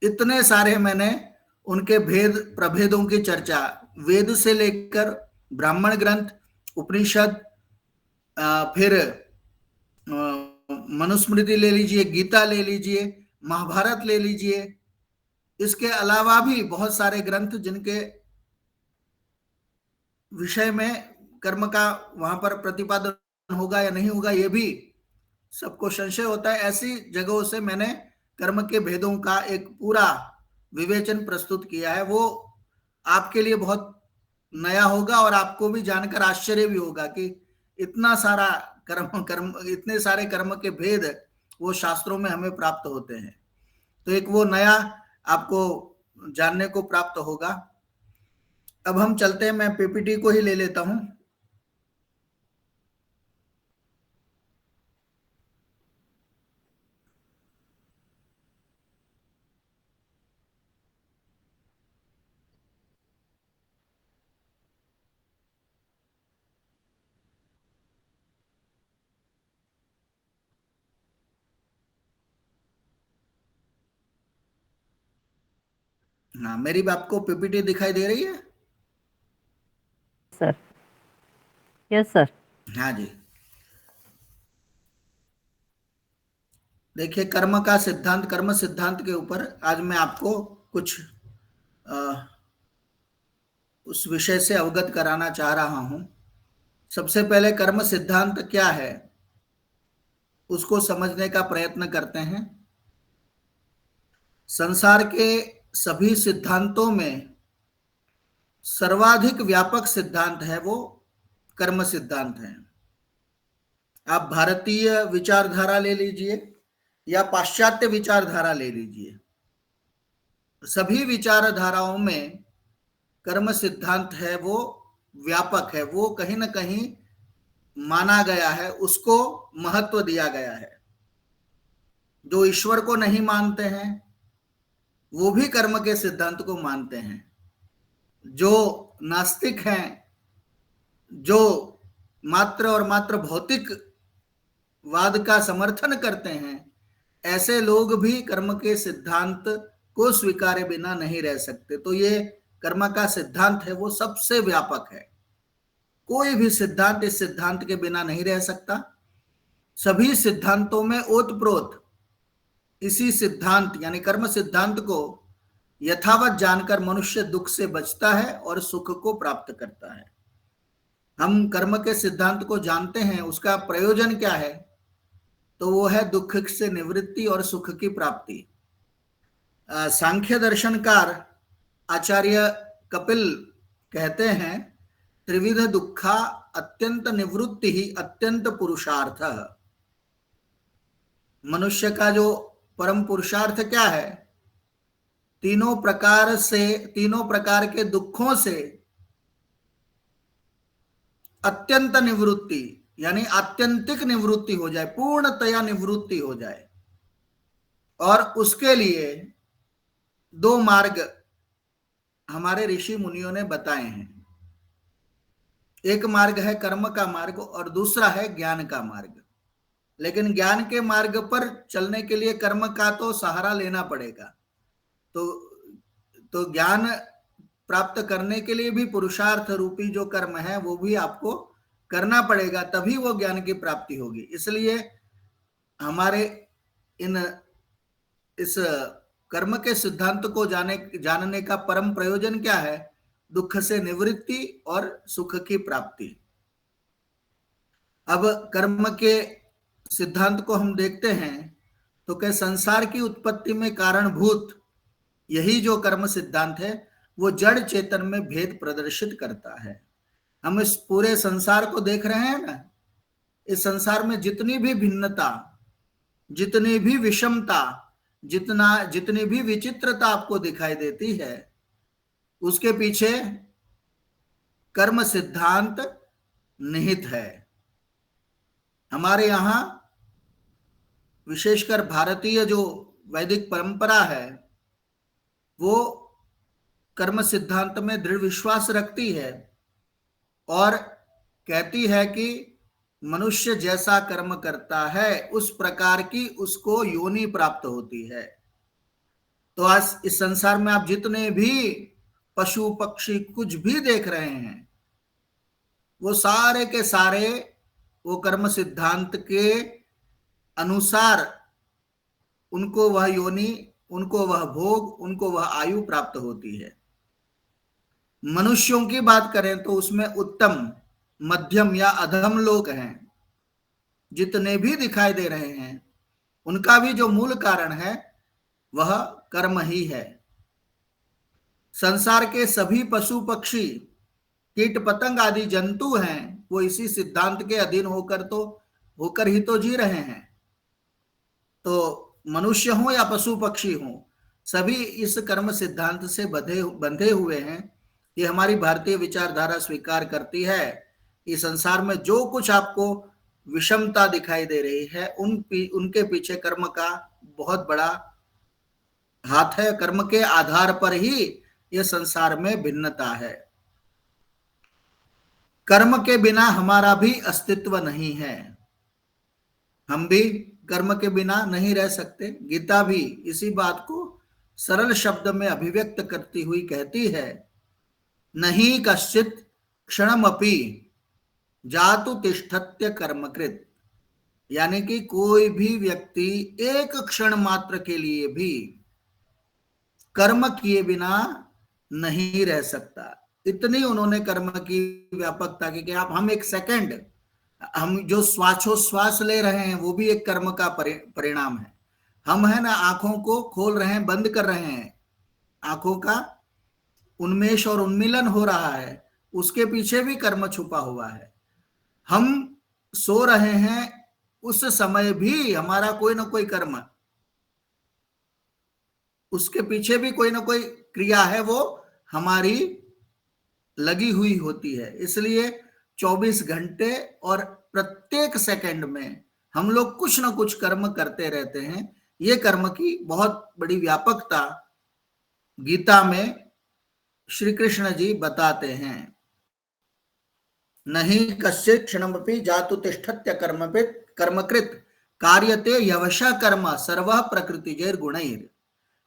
इतने सारे मैंने उनके भेद प्रभेदों की चर्चा, वेद से लेकर ब्राह्मण ग्रंथ, उपनिषद, फिर मनुस्मृति ले लीजिए, गीता ले लीजिए, महाभारत ले लीजिए, इसके अलावा भी बहुत सारे ग्रंथ जिनके विषय में कर्म का वहां पर प्रतिपादन होगा या नहीं होगा, ये भी सबको संशय होता है। ऐसी जगहों से मैंने कर्म के भेदों का एक पूरा विवेचन प्रस्तुत किया है। वो आपके लिए बहुत नया होगा और आपको भी जानकर आश्चर्य भी होगा कि इतना सारा कर्म इतने सारे कर्म के भेद वो शास्त्रों में हमें प्राप्त होते हैं। तो एक वो नया आपको जानने को प्राप्त होगा। अब हम चलते हैं, मैं पीपीटी को ही ले लेता हूं। हाँ, मेरी आपको पीपीटी दिखाई दे रही है? Sir, yes sir. हाँ जी। देखिए, कर्म का सिद्धांत, कर्म सिद्धांत के ऊपर आज मैं आपको कुछ उस विषय से अवगत कराना चाह रहा हूं। सबसे पहले कर्म सिद्धांत क्या है उसको समझने का प्रयत्न करते हैं। संसार के सभी सिद्धांतों में सर्वाधिक व्यापक सिद्धांत है वो कर्म सिद्धांत है। आप भारतीय विचारधारा ले लीजिए या पाश्चात्य विचारधारा ले लीजिए, सभी विचारधाराओं में कर्म सिद्धांत है वो व्यापक है, वो कहीं ना कहीं माना गया है, उसको महत्व दिया गया है। जो ईश्वर को नहीं मानते हैं वो भी कर्म के सिद्धांत को मानते हैं। जो नास्तिक हैं, जो मात्र और मात्र भौतिक वाद का समर्थन करते हैं, ऐसे लोग भी कर्म के सिद्धांत को स्वीकारे बिना नहीं रह सकते। तो ये कर्म का सिद्धांत है वो सबसे व्यापक है। कोई भी सिद्धांत इस सिद्धांत के बिना नहीं रह सकता। सभी सिद्धांतों में ओतप्रोत इसी सिद्धांत यानी कर्म सिद्धांत को यथावत जानकर मनुष्य दुख से बचता है और सुख को प्राप्त करता है। हम कर्म के सिद्धांत को जानते हैं, उसका प्रयोजन क्या है? तो वो है दुख से निवृत्ति और सुख की प्राप्ति। सांख्य दर्शनकार आचार्य कपिल कहते हैं, त्रिविध दुखा अत्यंत निवृत्ति ही अत्यंत पुरुषार्थ। मनुष्य का जो परम पुरुषार्थ क्या है? तीनों प्रकार के दुखों से अत्यंत निवृत्ति यानी आत्यंतिक निवृत्ति हो जाए, पूर्णतया निवृत्ति हो जाए। और उसके लिए दो मार्ग हमारे ऋषि मुनियों ने बताए हैं। एक मार्ग है कर्म का मार्ग और दूसरा है ज्ञान का मार्ग। लेकिन ज्ञान के मार्ग पर चलने के लिए कर्म का तो सहारा लेना पड़ेगा। तो ज्ञान प्राप्त करने के लिए भी पुरुषार्थ रूपी जो कर्म है वो भी आपको करना पड़ेगा, तभी वो ज्ञान की प्राप्ति होगी। इसलिए हमारे इस कर्म के सिद्धांत को जानने का परम प्रयोजन क्या है? दुख से निवृत्ति और सुख की प्राप्ति। अब कर्म के सिद्धांत को हम देखते हैं तो क्या संसार की उत्पत्ति में कारणभूत यही जो कर्म सिद्धांत है वो जड़ चेतन में भेद प्रदर्शित करता है। हम इस पूरे संसार को देख रहे हैं ना, इस संसार में जितनी भी भिन्नता, जितनी भी विषमता, जितनी भी विचित्रता आपको दिखाई देती है, उसके पीछे कर्म सिद्धांत निहित है। हमारे यहां विशेषकर भारतीय जो वैदिक परंपरा है वो कर्म सिद्धांत में दृढ़ विश्वास रखती है और कहती है कि मनुष्य जैसा कर्म करता है उस प्रकार की उसको योनि प्राप्त होती है। तो आज इस संसार में आप जितने भी पशु पक्षी कुछ भी देख रहे हैं, वो सारे के सारे वो कर्म सिद्धांत के अनुसार उनको वह योनि, उनको वह भोग, उनको वह आयु प्राप्त होती है। मनुष्यों की बात करें तो उसमें उत्तम, मध्यम या अधम लोग हैं, जितने भी दिखाई दे रहे हैं, उनका भी जो मूल कारण है वह कर्म ही है। संसार के सभी पशु पक्षी, कीट पतंग आदि जंतु हैं, वो इसी सिद्धांत के अधीन होकर ही तो जी रहे हैं। तो मनुष्य हो या पशु पक्षी हो, सभी इस कर्म सिद्धांत से बंधे हुए हैं। ये हमारी भारतीय विचारधारा स्वीकार करती है कि संसार में जो कुछ आपको विषमता दिखाई दे रही है, उनके पीछे कर्म का बहुत बड़ा हाथ है। कर्म के आधार पर ही ये संसार में भिन्नता है। कर्म के बिना हमारा भी अस्तित्व नहीं है, हम भी कर्म के बिना नहीं रह सकते। गीता भी इसी बात को सरल शब्द में अभिव्यक्त करती हुई कहती है, नहीं कश्चित क्षणमपि जातु तिष्ठत्य कर्मकृत। यानी कि कोई भी व्यक्ति एक क्षण मात्र के लिए भी कर्म किए बिना नहीं रह सकता। इतनी उन्होंने कर्म की व्यापकता की कि आप हम एक सेकंड, हम जो श्वासोश्वास ले रहे हैं वो भी एक कर्म का परिणाम है। हम है ना आंखों को खोल रहे हैं, बंद कर रहे हैं, आंखों का उन्मेष और उन्मीलन हो रहा है, उसके पीछे भी कर्म छुपा हुआ है। हम सो रहे हैं, उस समय भी हमारा कोई ना कोई कर्म, उसके पीछे भी कोई ना कोई क्रिया है, वो हमारी लगी हुई होती है। इसलिए 24 घंटे और प्रत्येक सेकंड में हम लोग कुछ ना कुछ कर्म करते रहते हैं। ये कर्म की बहुत बड़ी व्यापकता गीता में श्री कृष्ण जी बताते हैं। नहीं कश्चित् क्षणमपि जातु तिष्ठत्य कर्मकृत कार्यते यवशः कर्म सर्वः प्रकृतिजैर गुणैर।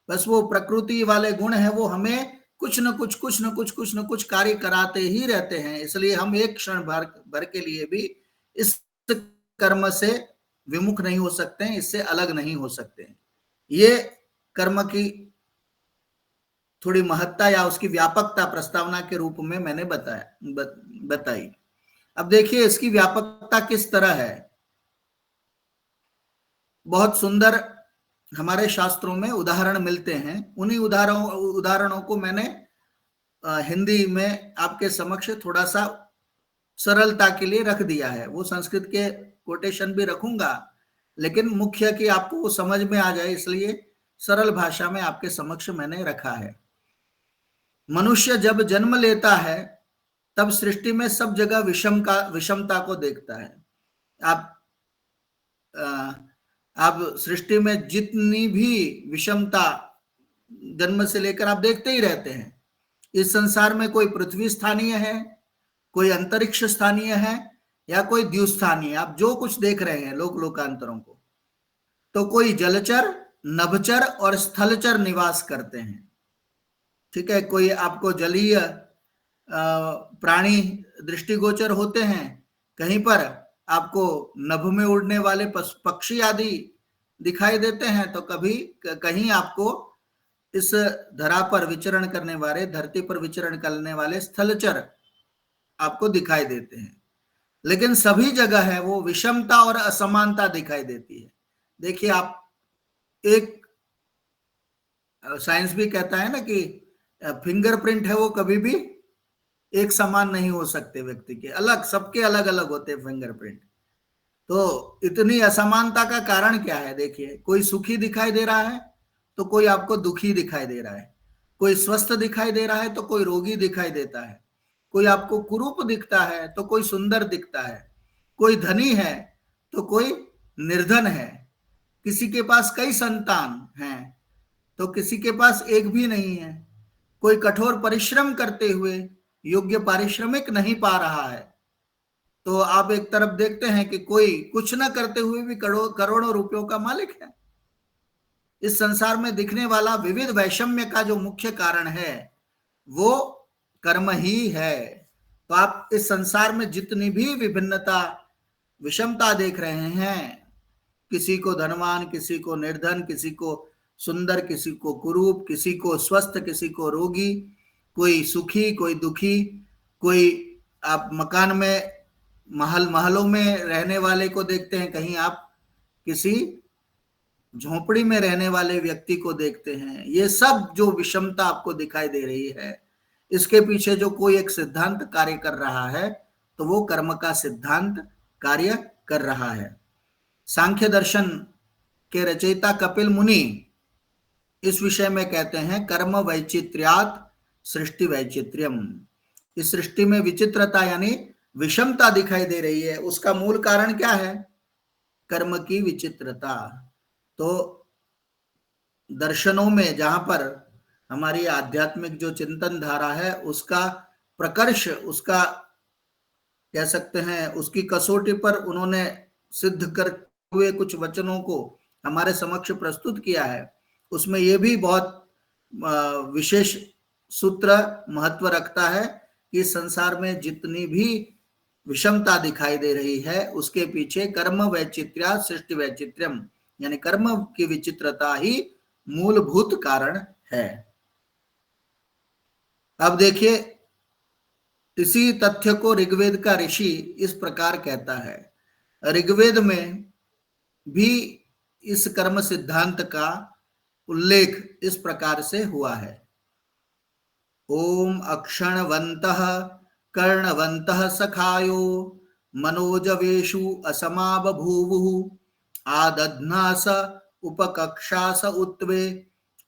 बस वो प्रकृति वाले गुण है, वो हमें कुछ न कुछ कार्य कराते ही रहते हैं। इसलिए हम एक क्षण भर के लिए भी इस कर्म से विमुख नहीं हो सकते हैं, इससे अलग नहीं हो सकते हैं। ये कर्म की थोड़ी महत्ता या उसकी व्यापकता प्रस्तावना के रूप में मैंने बताई। अब देखिए इसकी व्यापकता किस तरह है। बहुत सुंदर हमारे शास्त्रों में उदाहरण मिलते हैं। उन्हीं उदाहरणों को मैंने हिंदी में आपके समक्ष थोड़ा सा सरलता के लिए रख दिया है। वो संस्कृत के कोटेशन भी रखूंगा, लेकिन मुख्य कि आपको वो समझ में आ जाए, इसलिए सरल भाषा में आपके समक्ष मैंने रखा है। मनुष्य जब जन्म लेता है तब सृष्टि में सब जगह विषमता को देखता है। आप सृष्टि में जितनी भी विषमता जन्म से लेकर आप देखते ही रहते हैं। इस संसार में कोई पृथ्वी स्थानीय है, कोई अंतरिक्ष स्थानीय है, या कोई द्युस्थानीय। आप जो कुछ देख रहे हैं लोकांतरों को, तो कोई जलचर, नभचर और स्थलचर निवास करते हैं। ठीक है, कोई आपको जलीय प्राणी दृष्टिगोचर होते हैं, कहीं पर आपको नभ में उड़ने वाले पक्षी आदि दिखाई देते हैं, तो कहीं आपको इस धरा पर विचरण करने वाले, धरती पर विचरण करने वाले स्थलचर आपको दिखाई देते हैं। लेकिन सभी जगह है वो विषमता और असमानता दिखाई देती है। देखिए आप, एक साइंस भी कहता है ना कि फिंगरप्रिंट है वो कभी भी एक समान नहीं हो सकते व्यक्ति के, अलग, सबके अलग अलग होते हैं फिंगरप्रिंट। तो इतनी असमानता का कारण क्या है? देखिए, कोई सुखी दिखाई दे रहा है तो कोई आपको दुखी दिखाई दे रहा है, कोई स्वस्थ दिखाई दे रहा है तो कोई रोगी दिखाई देता है, कोई आपको कुरूप दिखता है तो कोई सुंदर दिखता है, कोई धनी है तो कोई निर्धन है, किसी के पास कई संतान हैं तो किसी के पास एक भी नहीं है, कोई कठोर परिश्रम करते हुए योग्य पारिश्रमिक नहीं पा रहा है। तो आप एक तरफ देखते हैं कि कोई कुछ ना करते हुए भी करोड़ों रुपयों का मालिक है। इस संसार में दिखने वाला विविध वैषम्य का जो मुख्य कारण है वो कर्म ही है। तो आप इस संसार में जितनी भी विभिन्नता, विषमता देख रहे हैं, किसी को धनवान, किसी को निर्धन, किसी को सुंदर, किसी को कुरूप, किसी को स्वस्थ, किसी को रोगी, कोई सुखी, कोई दुखी, कोई आप मकान में महलों में रहने वाले को देखते हैं, कहीं आप किसी झोपड़ी में रहने वाले व्यक्ति को देखते हैं। ये सब जो विषमता आपको दिखाई दे रही है, इसके पीछे जो कोई एक सिद्धांत कार्य कर रहा है तो वो कर्म का सिद्धांत कार्य कर रहा है। सांख्य दर्शन के रचयिता कपिल मुनि इस विषय में कहते हैं, कर्म वैचित्र्यात् सृष्टि वैचित्र्यम। इस सृष्टि में विचित्रता यानी विषमता दिखाई दे रही है, उसका मूल कारण क्या है? कर्म की विचित्रता। तो दर्शनों में जहां पर हमारी आध्यात्मिक जो चिंतन धारा है उसका प्रकर्ष, उसका कह सकते हैं उसकी कसौटी पर उन्होंने सिद्ध कर हुए कुछ वचनों को हमारे समक्ष प्रस्तुत किया है। उसमें यह भी बहुत विशेष सूत्र महत्व रखता है कि संसार में जितनी भी विषमता दिखाई दे रही है उसके पीछे कर्म वैचित्र्या सृष्टि वैचित्र्यम, यानी कर्म की विचित्रता ही मूलभूत कारण है। अब देखिए, इसी तथ्य को ऋग्वेद का ऋषि इस प्रकार कहता है। ऋग्वेद में भी इस कर्म सिद्धांत का उल्लेख इस प्रकार से हुआ है। ओम अक्षणवन्तः कर्णवन्तः सखायो मनोजवेषु असमा बभूवुः आदध्नास उपकक्षास उत्वे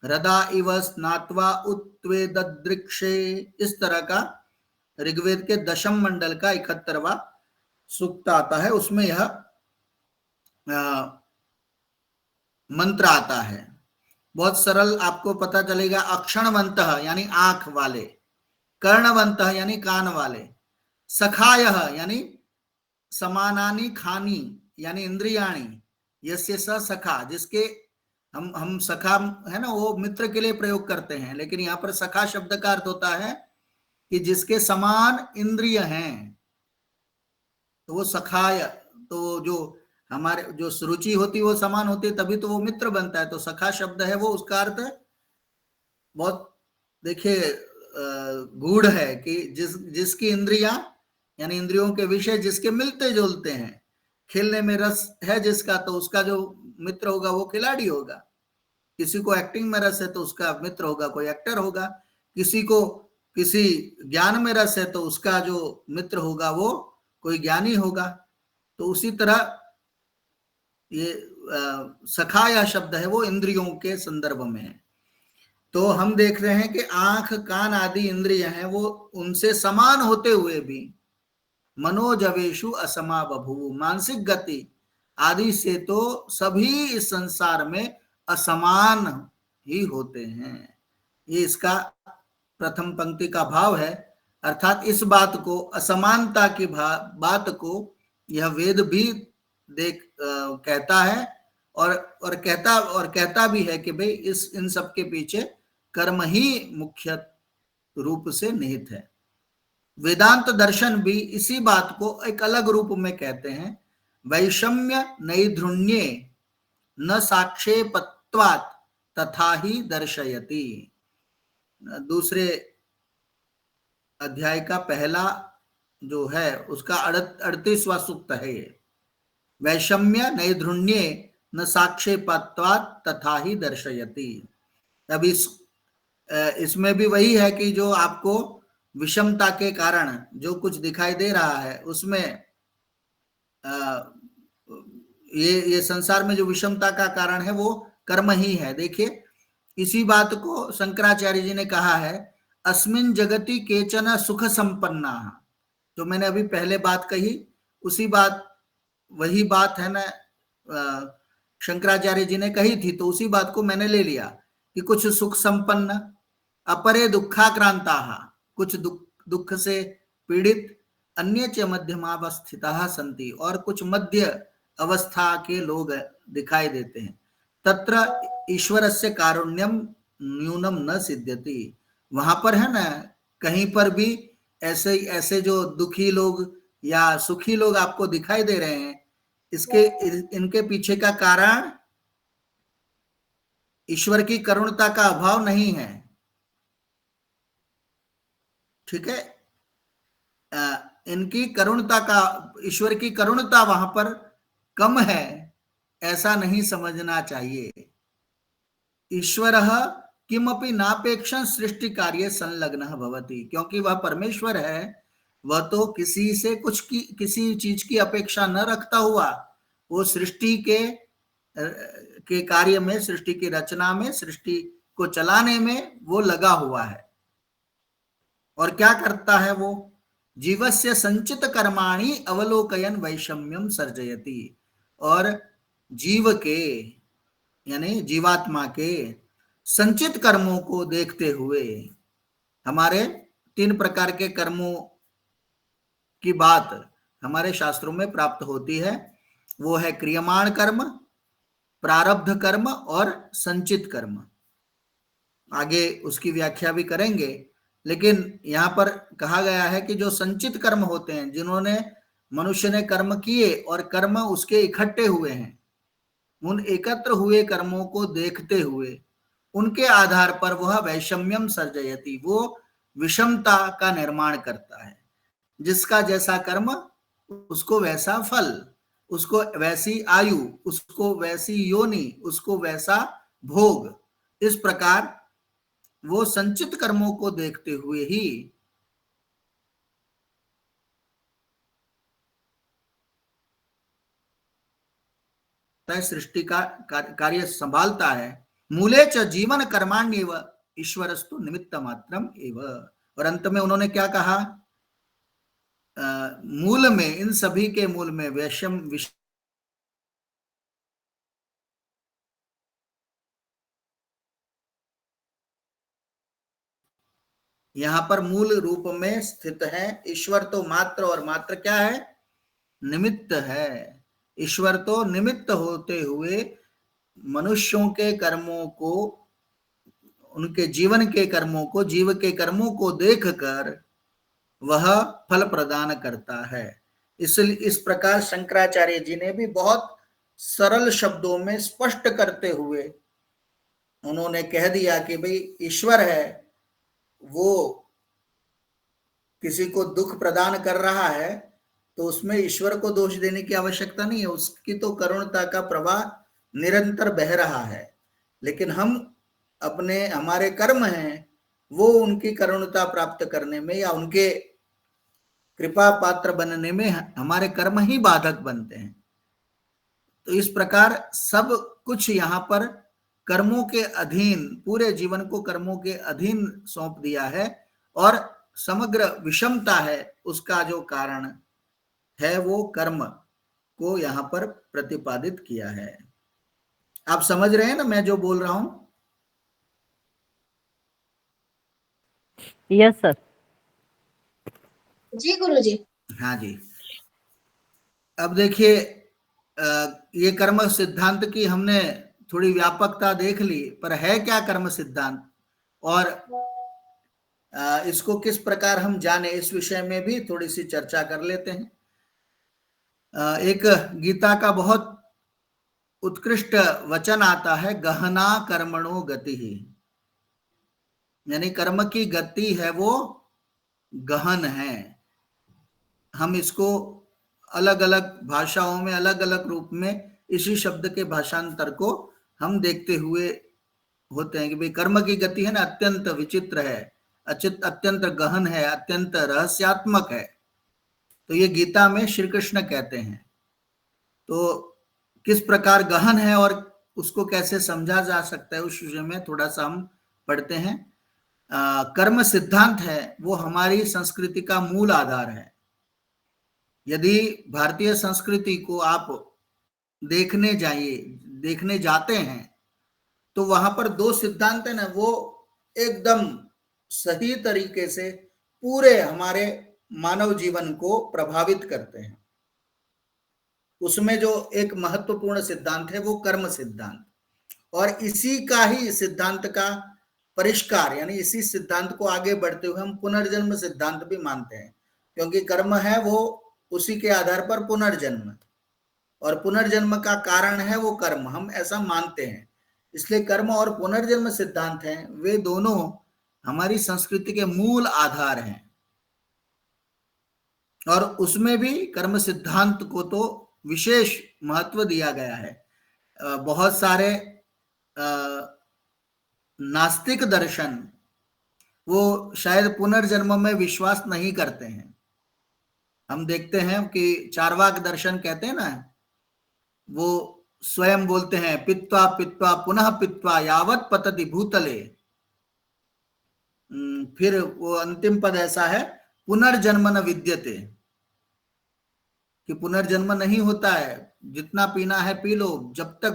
हृदा इव स्नात्वा उत्वे ददृक्षे। इस तरह का ऋग्वेद के दशम मंडल का 71वां सूक्त आता है, उसमें यह मंत्र आता है। बहुत सरल आपको पता चलेगा। अक्षणवंतः यानी आंख वाले, कर्णवंतः यानी कान वाले, सखायः यानी समानानि खानी यानी इंद्रियाणी, यस्य स सखा, जिसके हम सखा है ना, वो मित्र के लिए प्रयोग करते हैं, लेकिन यहाँ पर सखा शब्द का अर्थ होता है कि जिसके समान इंद्रिय हैं, तो वो सखाय। तो जो हमारे जो सुरुचि होती है वो समान होती है, तभी तो वो मित्र बनता है। तो सखा शब्द है वो, उसका अर्थ बहुत देखिए गूढ़ है कि जिसकी इंद्रियां यानी इंद्रियों के विषय जिसके मिलते जुलते हैं, खेलने में रस है जिसका, तो उसका जो मित्र होगा वो खिलाड़ी होगा। किसी को एक्टिंग में रस है तो उसका मित्र होगा कोई एक्टर होगा। किसी को किसी ज्ञान में रस है तो उसका जो मित्र होगा वो कोई ज्ञानी होगा। तो उसी तरह ये सखाया शब्द है वो इंद्रियों के संदर्भ में है। तो हम देख रहे हैं कि आंख कान आदि इंद्रिय हैं, वो उनसे समान होते हुए भी मनोजवेशु असमा बभू, मानसिक गति आदि से तो सभी इस संसार में असमान ही होते हैं। ये इसका प्रथम पंक्ति का भाव है। अर्थात इस बात को, असमानता की बात को यह वेद भी कहता है और कहता भी है कि भाई इन सब के पीछे कर्म ही मुख्य रूप से निहित है। वेदांत दर्शन भी इसी बात को एक अलग रूप में कहते हैं। वैषम्य नैधृण्ये न साक्षेपत्वात् तथा ही दर्शयति। दूसरे अध्याय का पहला जो है उसका 38वां सूक्त है ये। वैषम्य नैधृण्ये न साक्षेपत्वात् तथा ही दर्शयति। अब इसमें भी वही है कि जो आपको विषमता के कारण जो कुछ दिखाई दे रहा है उसमें ये संसार में जो विषमता का कारण है वो कर्म ही है। देखिए, इसी बात को शंकराचार्य जी ने कहा है, अस्मिन् जगति केचन सुख संपन्ना। जो मैंने अभी पहले बात कही उसी बात, वही बात है ना, शंकराचार्य जी ने कही थी, तो उसी बात को मैंने ले लिया कि कुछ सुख संपन्न, अपरे दुखाक्रांता, कुछ दुख से पीड़ित, अन्य च मध्यमावस्थिताः सन्ति, और कुछ मध्य अवस्था के लोग दिखाई देते हैं। तत्र ईश्वरस्य कारुण्यम न्यूनम न सिद्ध्यति। वहां पर है ना, कहीं पर भी ऐसे ऐसे जो दुखी लोग या सुखी लोग आपको दिखाई दे रहे हैं, इनके पीछे का कारण ईश्वर की करुणता का अभाव नहीं है। ठीक है, इनकी करुणता का, ईश्वर की करुणता वहां पर कम है, ऐसा नहीं समझना चाहिए। ईश्वर किमपि नापेक्षं सृष्टि कार्य संलग्न भवति, क्योंकि वह परमेश्वर है, वह तो किसी से किसी चीज की अपेक्षा न रखता हुआ वो सृष्टि के कार्य में, सृष्टि की रचना में, सृष्टि को चलाने में वो लगा हुआ है। और क्या करता है वो? जीवस्य संचित कर्माणि अवलोकयन वैषम्यम सर्जयति। और जीव के यानी जीवात्मा के संचित कर्मों को देखते हुए, हमारे 3 प्रकार के कर्मों की बात हमारे शास्त्रों में प्राप्त होती है। वो है क्रियमाण कर्म, प्रारब्ध कर्म और संचित कर्म। आगे उसकी व्याख्या भी करेंगे, लेकिन यहां पर कहा गया है कि जो संचित कर्म होते हैं, जिन्होंने मनुष्य ने कर्म किए और कर्म उसके इकट्ठे हुए हैं, उन एकत्र हुए कर्मों को देखते हुए उनके आधार पर वह वैषम्यम सर्जयति, वो विषमता का निर्माण करता है। जिसका जैसा कर्म उसको वैसा फल, उसको वैसी आयु, उसको वैसी योनि, उसको वैसा भोग। इस प्रकार वो संचित कर्मों को देखते हुए ही सृष्टि का कार्य संभालता है। मूले च जीवन कर्माण्येव ईश्वरस्तु निमित्त मात्रम एव। और अंत में उन्होंने क्या कहा? मूल में, इन सभी के मूल में वैषम यहां पर मूल रूप में स्थित है। ईश्वर तो मात्र, और मात्र क्या है? निमित्त है। ईश्वर तो निमित्त होते हुए मनुष्यों के कर्मों को, उनके जीवन के कर्मों को, जीव के कर्मों को देखकर वह फल प्रदान करता है। इसलिए इस प्रकार शंकराचार्य जी ने भी बहुत सरल शब्दों में स्पष्ट करते हुए उन्होंने कह दिया कि भाई ईश्वर है, वो किसी को दुख प्रदान कर रहा है तो उसमें ईश्वर को दोष देने की आवश्यकता नहीं है, उसकी तो करुणता का प्रवाह निरंतर बह रहा है। लेकिन हम अपने, हमारे कर्म हैं, वो उनकी करुणता प्राप्त करने में या उनके कृपा पात्र बनने में हमारे कर्म ही बाधक बनते हैं। तो इस प्रकार सब कुछ यहाँ पर कर्मों के अधीन, पूरे जीवन को कर्मों के अधीन सौंप दिया है, और समग्र विषमता है उसका जो कारण है वो कर्म को यहाँ पर प्रतिपादित किया है। आप समझ रहे हैं ना मैं जो बोल रहा हूं? Yes sir. जी गुरुजी। हाँ जी। अब देखिए, ये कर्म सिद्धांत की हमने थोड़ी व्यापकता देख ली, पर है क्या कर्म सिद्धांत और इसको किस प्रकार हम जाने, इस विषय में भी थोड़ी सी चर्चा कर लेते हैं। एक गीता का बहुत उत्कृष्ट वचन आता है, गहना कर्मणो गति ही, यानी कर्म की गति है वो गहन है। हम इसको अलग अलग भाषाओं में अलग अलग रूप में इसी शब्द के भाषांतर को हम देखते हुए होते हैं कि भाई कर्म की गति है ना, अत्यंत विचित्र है, अत्यंत गहन है, अत्यंत रहस्यात्मक है। तो ये गीता में श्री कृष्ण कहते हैं। तो किस प्रकार गहन है और उसको कैसे समझा जा सकता है, उस विषय में थोड़ा सा हम पढ़ते हैं। कर्म सिद्धांत है वो हमारी संस्कृति का मूल आधार है। यदि भारतीय संस्कृति को आप देखने जाते हैं तो वहां पर 2 सिद्धांत है ना, वो एकदम सही तरीके से पूरे हमारे मानव जीवन को प्रभावित करते हैं। उसमें जो एक महत्वपूर्ण सिद्धांत है वो कर्म सिद्धांत, और इसी का ही सिद्धांत का परिष्कार, यानी इसी सिद्धांत को आगे बढ़ते हुए हम पुनर्जन्म सिद्धांत भी मानते हैं, क्योंकि कर्म है वो उसी के आधार पर पुनर्जन्म, और पुनर्जन्म का कारण है वो कर्म, हम ऐसा मानते हैं। इसलिए कर्म और पुनर्जन्म सिद्धांत हैं, वे दोनों हमारी संस्कृति के मूल आधार हैं। और उसमें भी कर्म सिद्धांत को तो विशेष महत्व दिया गया है। बहुत सारे नास्तिक दर्शन वो शायद पुनर्जन्म में विश्वास नहीं करते हैं। हम देखते हैं कि चार्वाक दर्शन कहते हैं ना, वो स्वयं बोलते हैं पित्वा पित्वा पुनः पित्वा यावत पतति भूतले। फिर वो अंतिम पद ऐसा है, पुनर्जन्म न विद्यते, कि पुनर्जन्म नहीं होता है, जितना पीना है पी लो, जब तक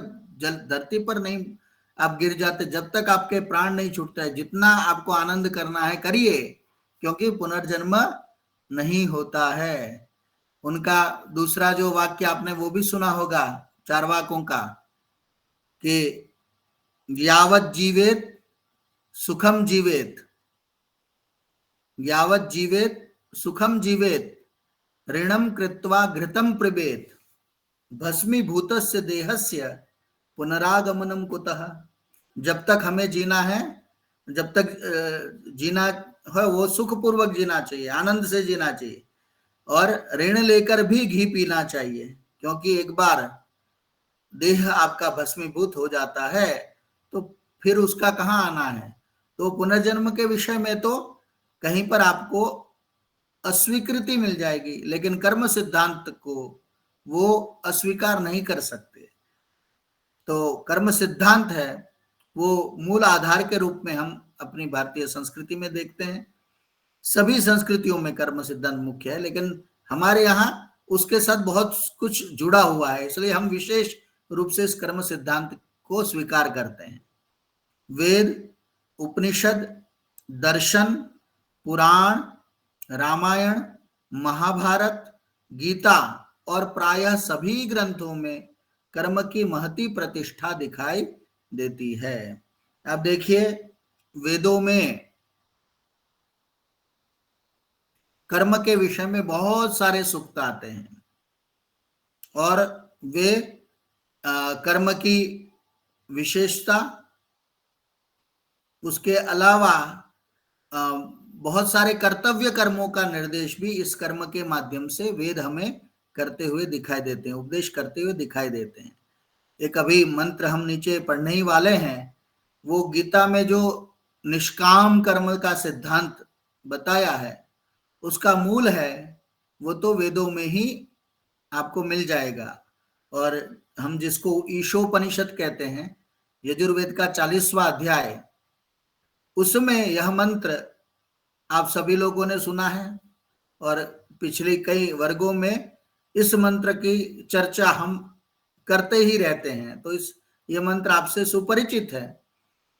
धरती पर नहीं आप गिर जाते, जब तक आपके प्राण नहीं छूटते है, जितना आपको आनंद करना है करिए, क्योंकि पुनर्जन्म नहीं होता है। उनका दूसरा जो वाक्य आपने वो भी सुना होगा चारवाकों का, कि यावत जीवेत सुखम जीवेत, यावत जीवेत सुखम जीवेत, ऋणम कृत्वा घृतम पिबेत, भस्मीभूतस्य देहस्य पुनरागमनम कुतः। जब तक हमें जीना है, जब तक जीना है वो सुखपूर्वक जीना चाहिए, आनंद से जीना चाहिए, और ऋण लेकर भी घी पीना चाहिए, क्योंकि एक बार देह आपका भस्मीभूत हो जाता है तो फिर उसका कहाँ आना है। तो पुनर्जन्म के विषय में तो कहीं पर आपको अस्वीकृति मिल जाएगी, लेकिन कर्म सिद्धांत को वो अस्वीकार नहीं कर सकते। तो कर्म सिद्धांत है वो मूल आधार के रूप में हम अपनी भारतीय संस्कृति में देखते हैं। सभी संस्कृतियों में कर्म सिद्धांत मुख्य है, लेकिन हमारे यहाँ उसके साथ बहुत कुछ जुड़ा हुआ है, इसलिए हम विशेष रूप से इस कर्म सिद्धांत को स्वीकार करते हैं। वेद, उपनिषद, दर्शन, पुराण, रामायण, महाभारत, गीता और प्रायः सभी ग्रंथों में कर्म की महती प्रतिष्ठा दिखाई देती है। अब देखिए, वेदों में कर्म के विषय में बहुत सारे सूक्त आते हैं, और वे कर्म की विशेषता, उसके अलावा बहुत सारे कर्तव्य कर्मों का निर्देश भी इस कर्म के माध्यम से वेद हमें करते हुए दिखाई देते हैं, उपदेश करते हुए दिखाई देते हैं। एक अभी मंत्र हम नीचे पढ़ने ही वाले हैं, वो गीता में जो निष्काम कर्म का सिद्धांत बताया है उसका मूल है, वो तो वेदों में ही आपको मिल जाएगा। और हम जिसको ईशोपनिषद कहते हैं, यजुर्वेद का 40वां अध्याय, उसमें यह मंत्र आप सभी लोगों ने सुना है, और पिछले कई वर्गों में इस मंत्र की चर्चा हम करते ही रहते हैं। तो ये मंत्र आपसे सुपरिचित है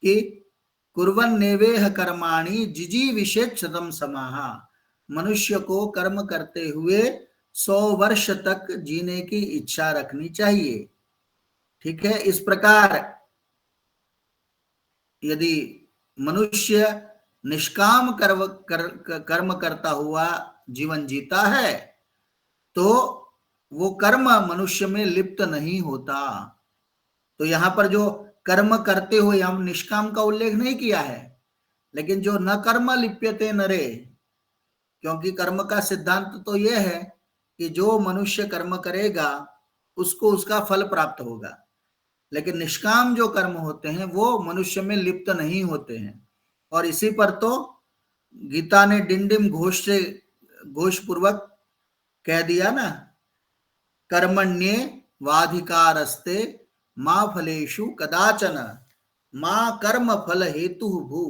कि कुर्वन् नेवेह कर्माणि जिजीविषेत् शतं समाः, मनुष्य को कर्म करते हुए 100 वर्ष तक जीने की इच्छा रखनी चाहिए। ठीक है, इस प्रकार यदि मनुष्य निष्काम कर्म करता हुआ जीवन जीता है तो वो कर्म मनुष्य में लिप्त नहीं होता। तो यहां पर जो कर्म करते हुए, हम निष्काम का उल्लेख नहीं किया है, लेकिन जो न कर्म लिप्यते नरे, क्योंकि कर्म का सिद्धांत तो यह है कि जो मनुष्य कर्म करेगा उसको उसका फल प्राप्त होगा, लेकिन निष्काम जो कर्म होते हैं वो मनुष्य में लिप्त नहीं होते हैं। और इसी पर तो गीता ने डिंडिम घोष से घोष पूर्वक कह दिया ना, कर्मण्ये वाधिकारस्ते मां फलेषु कदाचन मां कर्म फल हेतु भू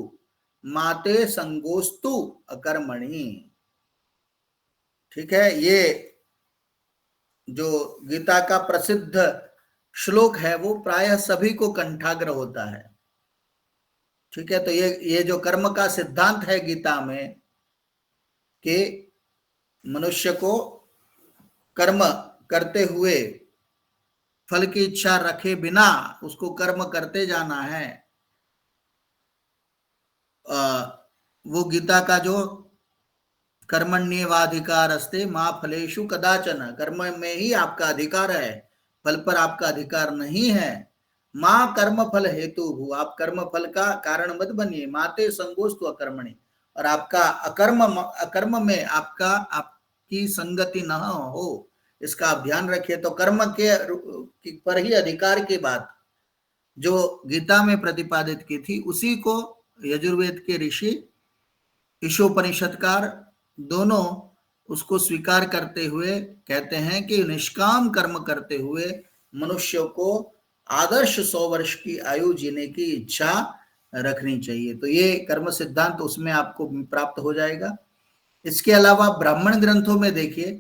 माते संगोस्तु अकर्मणि। ठीक है, ये जो गीता का प्रसिद्ध श्लोक है वो प्रायः सभी को कंठाग्र होता है। ठीक है, तो ये जो कर्म का सिद्धांत है गीता में कि मनुष्य को कर्म करते हुए फल की इच्छा रखे बिना उसको कर्म करते जाना है। वो गीता का जो कर्मण्येवाधिकार अस्ते मां फलेषु कदाचन, कर्म में ही आपका अधिकार है, फल पर आपका अधिकार नहीं है। मां कर्म फल हेतु हु, आप कर्म फल का कारण मत बनिए। माते संगोस्तु अकर्मणि, और आपका अकर्म में आपकी संगति न हो, इसका आप ध्यान रखिए। तो कर्म के पर ही अधिकार की बात जो गीता में प्रतिपादित की थी, उसी को यजुर्वेद के ऋषि ईशोपनिषदकार दोनों उसको स्वीकार करते हुए कहते हैं कि निष्काम कर्म करते हुए मनुष्य को आदर्श 100 वर्ष की आयु जीने की इच्छा रखनी चाहिए। तो ये कर्म सिद्धांत उसमें आपको प्राप्त हो जाएगा। इसके अलावा ब्राह्मण ग्रंथों में देखिए,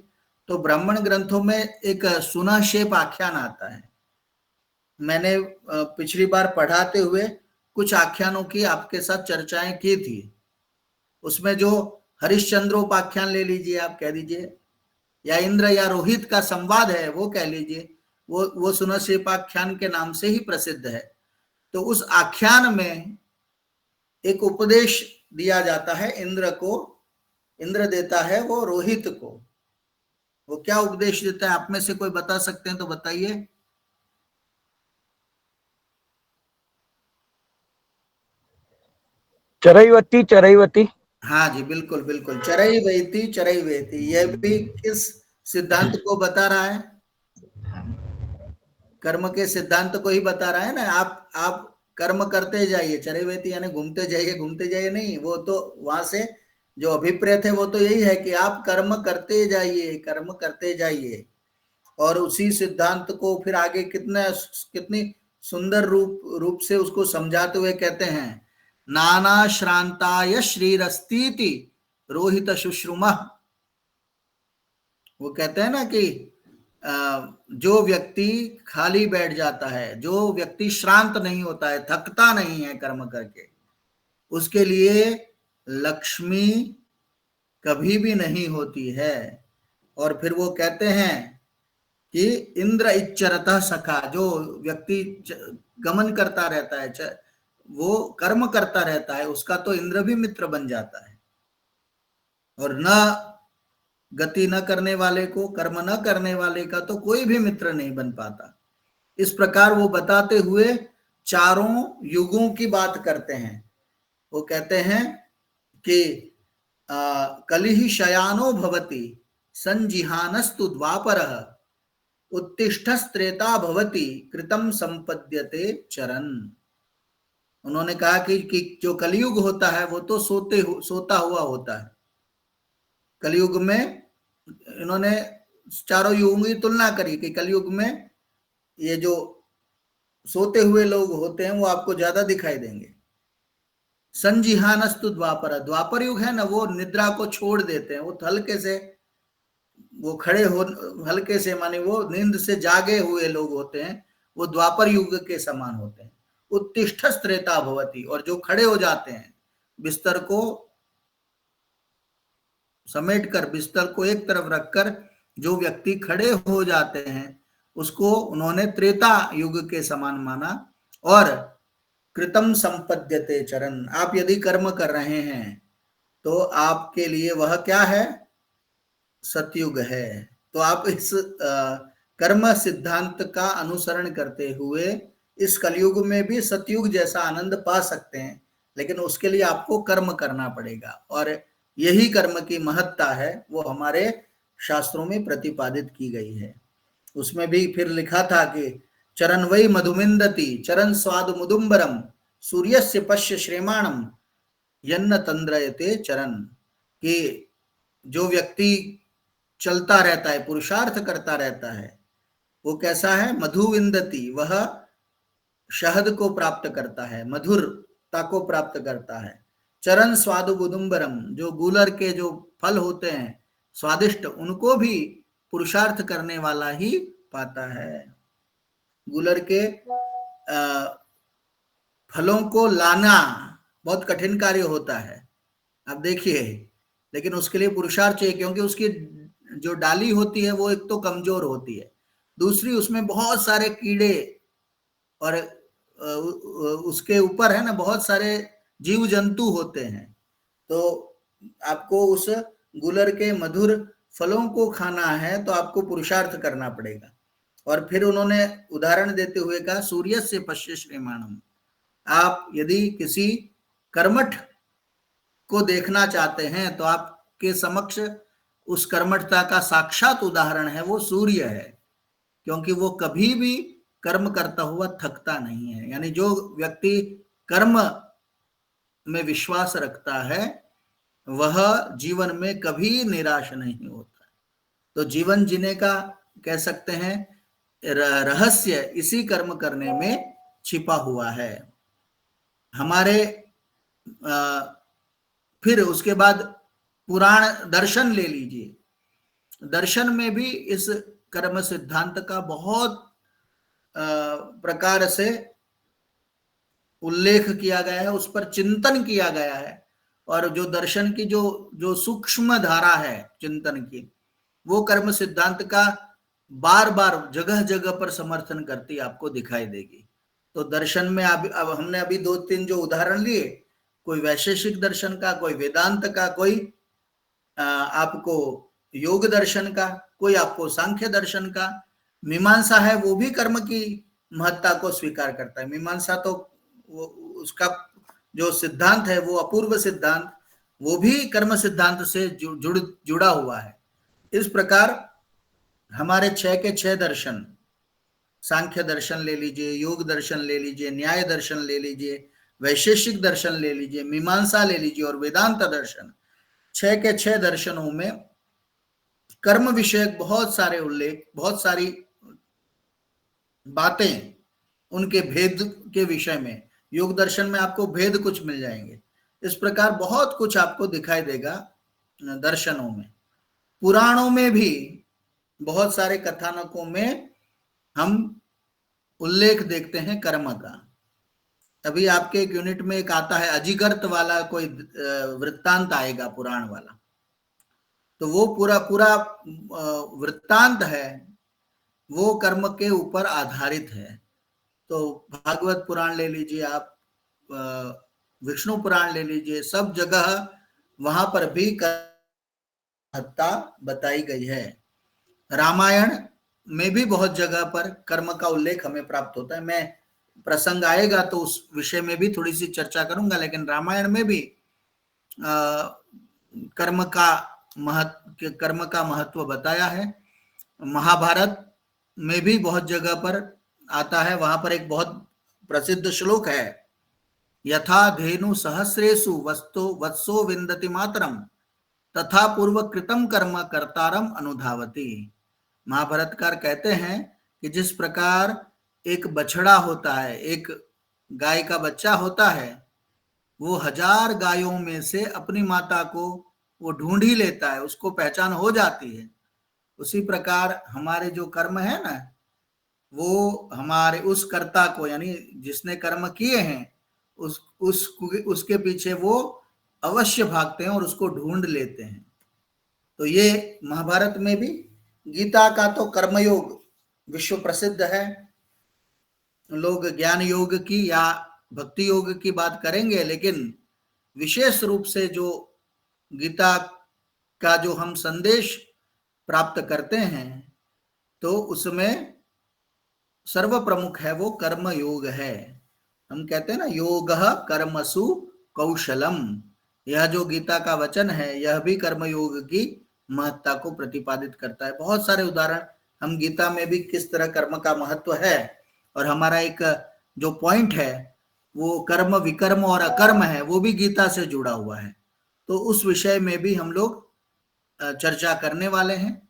तो ब्राह्मण ग्रंथों में एक सुनाशेप आख्यान आता है। मैंने पिछली बार पढ़ाते हुए कुछ आख्यानों की आपके साथ चर्चाएं की थी। उसमें जो हरिश्चंद्रोपाख्यान ले लीजिए, आप कह दीजिए, या इंद्र या रोहित का संवाद है वो कह लीजिए, वो सुनशेपाख्यान के नाम से ही प्रसिद्ध है। तो उस आख्यान में एक उपदेश दिया जाता है इंद्र को, इंद्र देता है वो रोहित को। वो क्या उपदेश देता है, आप में से कोई बता सकते हैं तो बताइए। चरैवती चरैवती। हाँ जी, बिल्कुल बिल्कुल, चरई वेती। यह भी किस सिद्धांत को बता रहा है? कर्म के सिद्धांत को ही बता रहा है ना। आप कर्म करते जाइए, चरई वेती यानी घूमते जाइए नहीं, वो तो वहां से जो अभिप्रेत है वो तो यही है कि आप कर्म करते जाइए। और उसी सिद्धांत को फिर आगे कितनी सुंदर रूप से उसको समझाते हुए कहते हैं, नाना श्रांताय श्रीरस्तीति रोहित शुश्रुमा। वो कहते हैं ना कि जो व्यक्ति खाली बैठ जाता है, जो व्यक्ति श्रांत नहीं होता है, थकता नहीं है कर्म करके, उसके लिए लक्ष्मी कभी भी नहीं होती है। और फिर वो कहते हैं कि इंद्र इच्चरतः सखा, जो व्यक्ति गमन करता रहता है, वो कर्म करता रहता है, उसका तो इंद्र भी मित्र बन जाता है। और न गति न करने वाले को, कर्म न करने वाले का तो कोई भी मित्र नहीं बन पाता। इस प्रकार वो बताते हुए चारों युगों की बात करते हैं। वो कहते हैं कि कलिहि शयानो भवति संजिहानस्तु द्वापरः उत्तिष्ठस्त्रेता भवति कृतं संपद्यते चरन। उन्होंने कहा कि जो कलयुग होता है वो तो सोता हुआ होता है। कलयुग में इन्होंने चारों युगों की तुलना करी कि कलयुग में ये जो सोते हुए लोग होते हैं वो आपको ज्यादा दिखाई देंगे। संजिहानस्तु द्वापर युग है ना, वो निद्रा को छोड़ देते हैं, वो हल्के से वो खड़े हो, हल्के से माने वो नींद से जागे हुए लोग होते हैं, वो द्वापर युग के समान होते हैं। उत्तिष्ठस्त्रेता भवति, और जो खड़े हो जाते हैं, बिस्तर को समेटकर, बिस्तर को एक तरफ रखकर जो व्यक्ति खड़े हो जाते हैं उसको उन्होंने त्रेता युग के समान माना। और कृतम संपद्यते चरण, आप यदि कर्म कर रहे हैं तो आपके लिए वह क्या है? सतयुग है। तो आप इस कर्म सिद्धांत का अनुसरण करते हुए इस कलयुग में भी सतयुग जैसा आनंद पा सकते हैं, लेकिन उसके लिए आपको कर्म करना पड़ेगा। और यही कर्म की महत्ता है, वो हमारे शास्त्रों में प्रतिपादित की गई है। उसमें भी फिर लिखा था कि चरण वै मधुमिंदति चरण स्वाद मुदुम्बरम सूर्यस्य पश्य श्रेमाणम यन्न तंद्रयते चरण, कि जो व्यक्ति चलता रहता है, पुरुषार्थ करता रहता है, वो कैसा है? मधुविंदति, वह शहद को प्राप्त करता है, मधुरता को प्राप्त करता है। चरण स्वादु गुदुम्बरम, जो गूलर के जो फल होते हैं स्वादिष्ट, उनको भी पुरुषार्थ करने वाला ही पाता है। गूलर के फलों को लाना बहुत कठिन कार्य होता है, आप देखिए, लेकिन उसके लिए पुरुषार्थ चाहिए, क्योंकि उसकी जो डाली होती है वो एक तो कमजोर होती है, दूसरी उसमें बहुत सारे कीड़े और उसके ऊपर है ना बहुत सारे जीव जंतु होते हैं। तो आपको उस गुलर के मधुर फलों को खाना है तो आपको पुरुषार्थ करना पड़ेगा। और फिर उन्होंने उदाहरण देते हुए कहा, सूर्यस्य पश्य श्रीमाणम। आप यदि किसी कर्मठ को देखना चाहते हैं तो आपके समक्ष उस कर्मठता का साक्षात उदाहरण है वो सूर्य है, क्योंकि वो कभी भी कर्म करता हुआ थकता नहीं है। यानी जो व्यक्ति कर्म में विश्वास रखता है वह जीवन में कभी निराश नहीं होता। तो जीवन जीने का कह सकते हैं रहस्य इसी कर्म करने में छिपा हुआ है हमारे। फिर उसके बाद पुराण दर्शन ले लीजिए। दर्शन में भी इस कर्म सिद्धांत का बहुत प्रकार से उल्लेख किया गया है, उस पर चिंतन किया गया है। और जो दर्शन की जो सूक्ष्म धारा है चिंतन की, वो कर्म सिद्धांत का बार बार जगह जगह पर समर्थन करती आपको दिखाई देगी। तो दर्शन में अब हमने अभी 2-3 जो उदाहरण लिए, कोई वैशेषिक दर्शन का, कोई वेदांत का, कोई आपको योग दर्शन का, कोई आपको सांख्य दर्शन का। मीमांसा है वो भी कर्म की महत्ता को स्वीकार करता है। मीमांसा तो उसका जो सिद्धांत है वो अपूर्व सिद्धांत, वो भी कर्म सिद्धांत से जुड़ा हुआ है। इस प्रकार हमारे 6 के 6 दर्शन, सांख्य दर्शन ले लीजिए, योग दर्शन ले लीजिए, न्याय दर्शन ले लीजिए, वैशेषिक दर्शन ले लीजिए, मीमांसा ले लीजिए और वेदांत दर्शन, 6 के 6 दर्शनों में कर्म विषयक बहुत सारे उल्लेख, बहुत सारी बातें उनके भेद के विषय में। योग दर्शन में आपको भेद कुछ मिल जाएंगे। इस प्रकार बहुत कुछ आपको दिखाई देगा दर्शनों में। पुराणों में भी बहुत सारे कथानकों में हम उल्लेख देखते हैं कर्म का। अभी आपके एक यूनिट में एक आता है अजिगर्त वाला, कोई वृत्तांत आएगा पुराण वाला, तो वो पूरा पूरा वृत्तांत है वो कर्म के ऊपर आधारित है। तो भागवत पुराण ले लीजिए आप, विष्णु पुराण ले लीजिए, सब जगह वहां पर भी कर्मता बताई गई है। रामायण में भी बहुत जगह पर कर्म का उल्लेख हमें प्राप्त होता है। मैं प्रसंग आएगा तो उस विषय में भी थोड़ी सी चर्चा करूंगा, लेकिन रामायण में भी कर्म का महत्व बताया है। महाभारत में भी बहुत जगह पर आता है। वहां पर एक बहुत प्रसिद्ध श्लोक है, यथा धेनु सहस्रेषु वत्सो विन्दति मातरम तथा पूर्व कृतम कर्म कर्तारम अनुधावती। महाभारतकार कहते हैं कि जिस प्रकार एक बछड़ा होता है, एक गाय का बच्चा होता है, वो 1000 गायों में से अपनी माता को वो ढूंढ ही लेता है, उसको पहचान हो जाती है। उसी प्रकार हमारे जो कर्म है ना, वो हमारे उस कर्ता को, यानी जिसने कर्म किए हैं, उसके पीछे वो अवश्य भागते हैं और उसको ढूंढ लेते हैं। तो ये महाभारत में भी, गीता का तो कर्मयोग विश्व प्रसिद्ध है। लोग ज्ञान योग की या भक्ति योग की बात करेंगे, लेकिन विशेष रूप से जो गीता का जो हम संदेश प्राप्त करते हैं तो उसमें सर्व प्रमुख है वो कर्म योग है। हम कहते हैं ना, योगः कर्मसु कौशलम। यह जो गीता का वचन है यह भी कर्म योग की महत्ता को प्रतिपादित करता है। बहुत सारे उदाहरण हम गीता में भी किस तरह कर्म का महत्व है, और हमारा एक जो पॉइंट है वो कर्म विकर्म और अकर्म है, वो भी गीता से जुड़ा हुआ है। तो उस विषय में भी हम लोग चर्चा करने वाले हैं।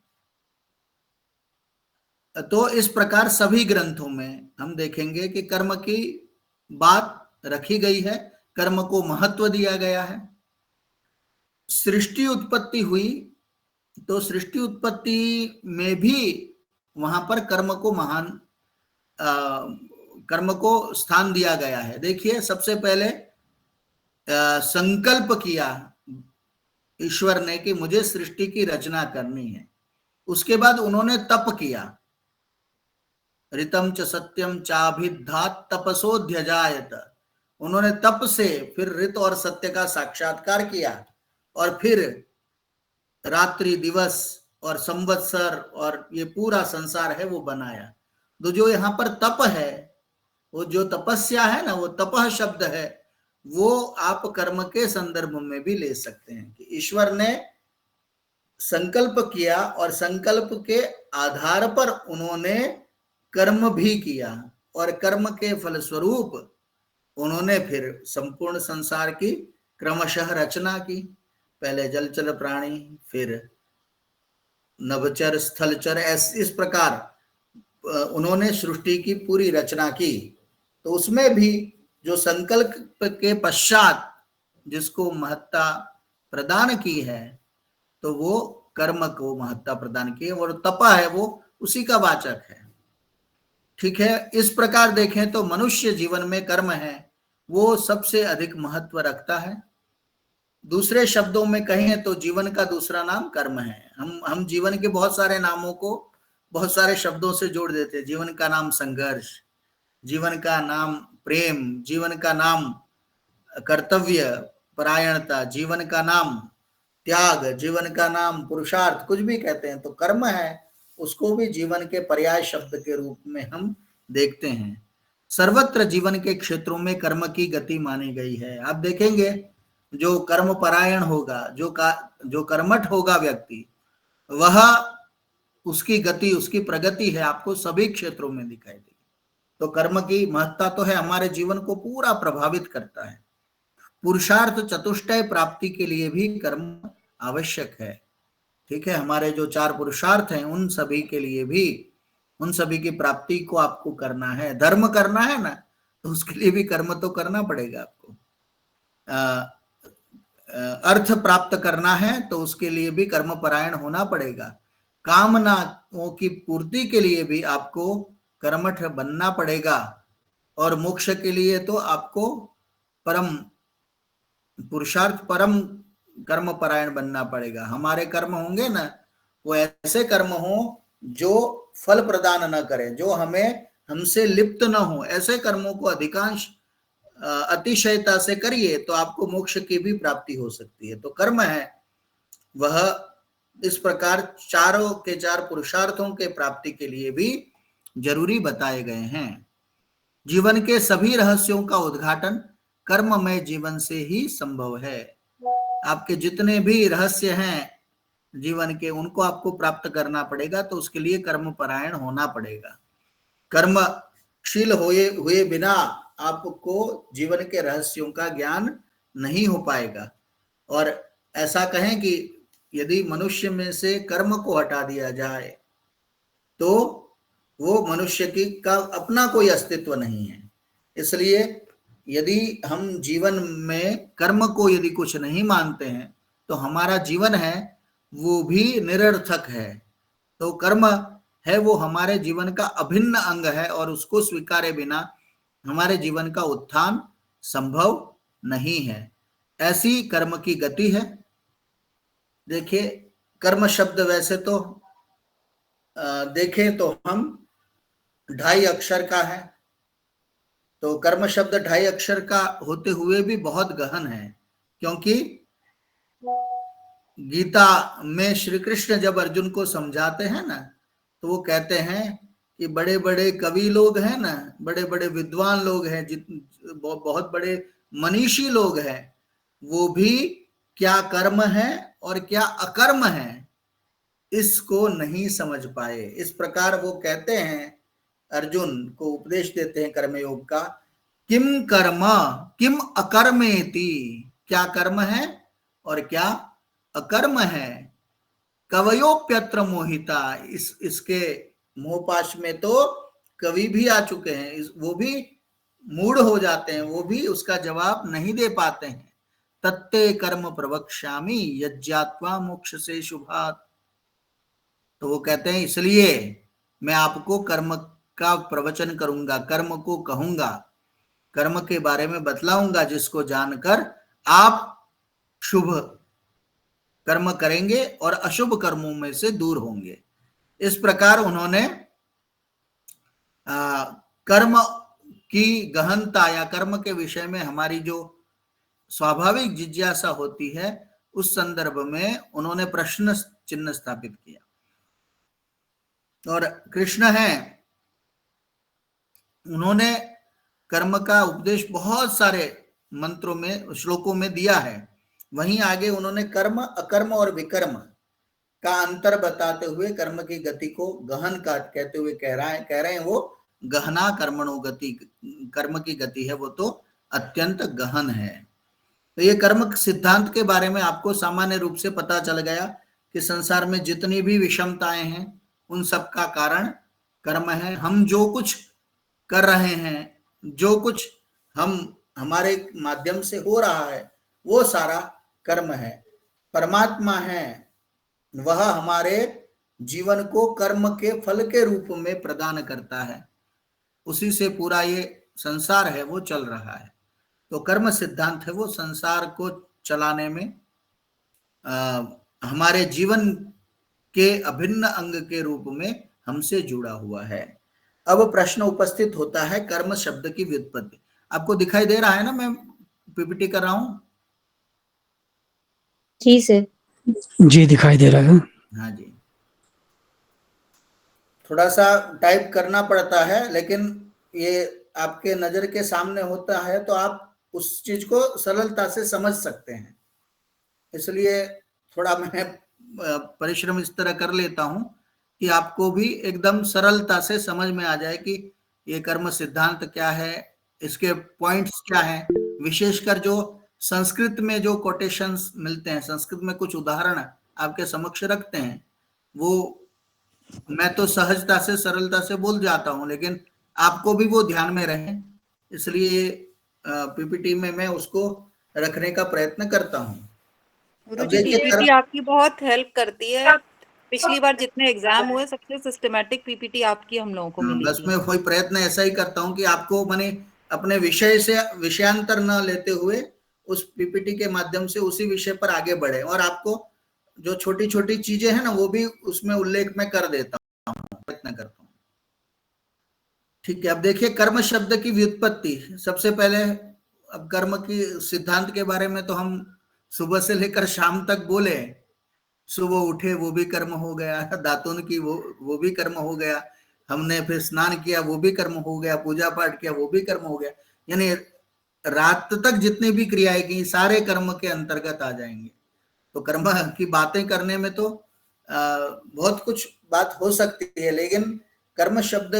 तो इस प्रकार सभी ग्रंथों में हम देखेंगे कि कर्म की बात रखी गई है, कर्म को महत्व दिया गया है। सृष्टि उत्पत्ति हुई तो सृष्टि उत्पत्ति में भी वहां पर कर्म को स्थान दिया गया है। देखिए, सबसे पहले संकल्प किया ईश्वर ने कि मुझे सृष्टि की रचना करनी है। उसके बाद उन्होंने तप किया, ऋतम च सत्यम चाभिधात तपसोध्यजायत। उन्होंने तप से फिर ऋत और सत्य का साक्षात्कार किया और फिर रात्रि दिवस और संवत्सर और ये पूरा संसार है वो बनाया। तो जो यहाँ पर तप है, वो जो तपस्या है ना, वो तपह शब्द है, वो आप कर्म के संदर्भ में भी ले सकते हैं कि ईश्वर ने संकल्प किया और संकल्प के आधार पर उन्होंने कर्म भी किया और कर्म के फलस्वरूप उन्होंने फिर संपूर्ण संसार की क्रमशः रचना की। पहले जलचर प्राणी, फिर नभचर, स्थलचर, इस प्रकार उन्होंने सृष्टि की पूरी रचना की। तो उसमें भी जो संकल्प के पश्चात जिसको महत्ता प्रदान की है, तो वो कर्म को महत्ता प्रदान की है और तपा है वो उसी का वाचक है। ठीक है, इस प्रकार देखें तो मनुष्य जीवन में कर्म है वो सबसे अधिक महत्व रखता है। दूसरे शब्दों में कहें तो जीवन का दूसरा नाम कर्म है। हम जीवन के बहुत सारे नामों को बहुत सारे शब्दों से जोड़ देते हैं। जीवन का नाम संघर्ष, जीवन का नाम प्रेम, जीवन का नाम कर्तव्य परायणता, जीवन का नाम त्याग, जीवन का नाम पुरुषार्थ, कुछ भी कहते हैं। तो कर्म है उसको भी जीवन के पर्याय शब्द के रूप में हम देखते हैं। सर्वत्र जीवन के क्षेत्रों में कर्म की गति मानी गई है। आप देखेंगे जो कर्म परायण होगा, जो कर्मठ होगा व्यक्ति, वह उसकी गति, उसकी प्रगति है आपको सभी क्षेत्रों में दिखाई देगी। तो कर्म की महत्ता तो है, हमारे जीवन को पूरा प्रभावित करता है। पुरुषार्थ चतुष्टय प्राप्ति के लिए भी कर्म आवश्यक है। ठीक है, हमारे जो 4 पुरुषार्थ हैं उन सभी के लिए भी, उन सभी की प्राप्ति को आपको करना है। धर्म करना है ना, तो उसके लिए भी कर्म तो करना पड़ेगा आपको। अर्थ प्राप्त करना है तो उसके लिए भी कर्म परायण होना पड़ेगा। कामनाओं की पूर्ति के लिए भी आपको कर्मठ बनना पड़ेगा और मोक्ष के लिए तो आपको परम पुरुषार्थ, परम कर्म परायण बनना पड़ेगा। हमारे कर्म होंगे ना, वो ऐसे कर्म हो जो फल प्रदान न करें, जो हमसे लिप्त न हो। ऐसे कर्मों को अधिकांश अतिशयता से करिए तो आपको मोक्ष की भी प्राप्ति हो सकती है। तो कर्म है वह इस प्रकार चारों के 4 पुरुषार्थों के प्राप्ति के लिए भी जरूरी बताए गए हैं। जीवन के सभी रहस्यों का उद्घाटन कर्ममय जीवन से ही संभव है। आपके जितने भी रहस्य हैं जीवन के, उनको आपको प्राप्त करना पड़ेगा, तो उसके लिए कर्म परायण होना पड़ेगा। कर्मशील हुए बिना आपको जीवन के रहस्यों का ज्ञान नहीं हो पाएगा। और ऐसा कहें कि यदि मनुष्य में से कर्म को हटा दिया जाए तो वो मनुष्य का अपना कोई अस्तित्व नहीं है। इसलिए यदि हम जीवन में कर्म को यदि कुछ नहीं मानते हैं तो हमारा जीवन है वो भी निरर्थक है। तो कर्म है वो हमारे जीवन का अभिन्न अंग है और उसको स्वीकारे बिना हमारे जीवन का उत्थान संभव नहीं है। ऐसी कर्म की गति है। देखिए, कर्म शब्द वैसे तो देखें तो हम 2.5 अक्षर का है। तो कर्म शब्द 2.5 अक्षर का होते हुए भी बहुत गहन है, क्योंकि गीता में श्री कृष्ण जब अर्जुन को समझाते हैं ना, तो वो कहते हैं कि बड़े बड़े कवि लोग हैं ना, बड़े बड़े विद्वान लोग हैं, बहुत बड़े मनीषी लोग हैं, वो भी क्या कर्म है और क्या अकर्म है इसको नहीं समझ पाए। इस प्रकार वो कहते हैं, अर्जुन को उपदेश देते हैं कर्मयोग का, किम कर्म किम अकर्मेति, क्या कर्म है और क्या अकर्म है। कवयोप्यत्र मोहिता, इसके मोहपाश में तो कवि भी आ चुके हैं, वो भी मूढ़ हो जाते हैं, वो भी उसका जवाब नहीं दे पाते हैं। तत्ते कर्म प्रवक्ष्यामि यज्ञात्वा मोक्ष से शुभात्। तो वो कहते हैं इसलिए मैं आपको कर्म का प्रवचन करूंगा, कर्म को कहूंगा, कर्म के बारे में बतलाऊंगा, जिसको जानकर आप शुभ कर्म करेंगे और अशुभ कर्मों में से दूर होंगे। इस प्रकार उन्होंने कर्म की गहनता या कर्म के विषय में हमारी जो स्वाभाविक जिज्ञासा होती है, उस संदर्भ में उन्होंने प्रश्न चिन्ह स्थापित किया। और कृष्ण है, उन्होंने कर्म का उपदेश बहुत सारे मंत्रों में, श्लोकों में दिया है। वहीं आगे उन्होंने कर्म, अकर्म और विकर्म का अंतर बताते हुए कर्म की गति को गहन का कहते हुए कह रहे हैं वो गहना कर्मणो गति, कर्म की गति है वो तो अत्यंत गहन है। तो ये कर्म सिद्धांत के बारे में आपको सामान्य रूप से पता चल गया कि संसार में जितनी भी विषमताएं हैं उन सब का कारण कर्म है। हम जो कुछ कर रहे हैं, जो कुछ हमारे माध्यम से हो रहा है, वो सारा कर्म है। परमात्मा है, वह हमारे जीवन को कर्म के फल के रूप में प्रदान करता है, उसी से पूरा ये संसार है वो चल रहा है। तो कर्म सिद्धांत है वो संसार को चलाने में हमारे जीवन के अभिन्न अंग के रूप में हमसे जुड़ा हुआ है। अब प्रश्न उपस्थित होता है कर्म शब्द की व्युत्पत्ति। आपको दिखाई दे रहा है ना, मैं पीपीटी कर रहा हूं? जी सर। जी दिखाई दे रहा है। हाँ जी, थोड़ा सा टाइप करना पड़ता है, लेकिन ये आपके नजर के सामने होता है तो आप उस चीज को सरलता से समझ सकते हैं। इसलिए थोड़ा मैं परिश्रम इस तरह कर लेता हूं कि आपको भी एकदम सरलता से समझ में आ जाए कि ये कर्म सिद्धांत क्या है, इसके पॉइंट्स क्या हैं। विशेषकर जो संस्कृत में जो कोटेशंस मिलते हैं, संस्कृत में कुछ उदाहरण आपके समक्ष रखते हैं, वो मैं तो सहजता से सरलता से बोल जाता हूं, लेकिन आपको भी वो ध्यान में रहे, इसलिए पीपीटी में मैं उसको रखने का प्रयत्न करता हूं। गुरुजी पीपीटी आपकी बहुत हेल्प करती है। पिछली बार जितने एग्जाम हुए सबसे सिस्टमैटिक पीपीटी आपकी हम लोगों को मिली बस थी। मैं वही प्रयत्न ऐसा ही करता हूं कि आपको माने अपने विषय से विषयांतर न लेते हुए उस पीपीटी के माध्यम से उसी विषय पर आगे बढ़े, और आपको जो छोटी छोटी चीजें हैं ना वो भी उसमें उल्लेख में कर देता हूं, प्रयत्न करता हूं। ठीक है, अब देखिए कर्म शब्द की व्युत्पत्ति। सबसे पहले अब कर्म की सिद्धांत के बारे में तो हम सुबह से लेकर शाम तक बोले। सुबह उठे वो भी कर्म हो गया, दातुन की वो भी कर्म हो गया, हमने फिर स्नान किया वो भी कर्म हो गया, पूजा पाठ किया वो भी कर्म हो गया, यानी रात तक जितनी भी क्रियाएं की सारे कर्म के अंतर्गत आ जाएंगे। तो कर्म की बातें करने में तो बहुत कुछ बात हो सकती है, लेकिन कर्म शब्द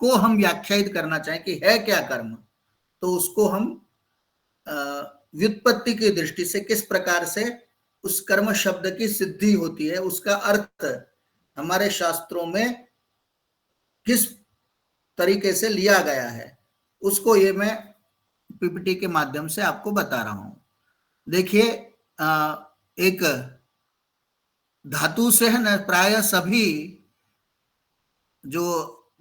को हम व्याख्यायित करना चाहें कि है क्या कर्म, तो उसको हम व्युत्पत्ति की दृष्टि से किस प्रकार से उस कर्म शब्द की सिद्धि होती है, उसका अर्थ हमारे शास्त्रों में किस तरीके से लिया गया है, उसको ये मैं पीपीटी के माध्यम से आपको बता रहा हूं। देखिए एक धातु से है ना, प्राय सभी जो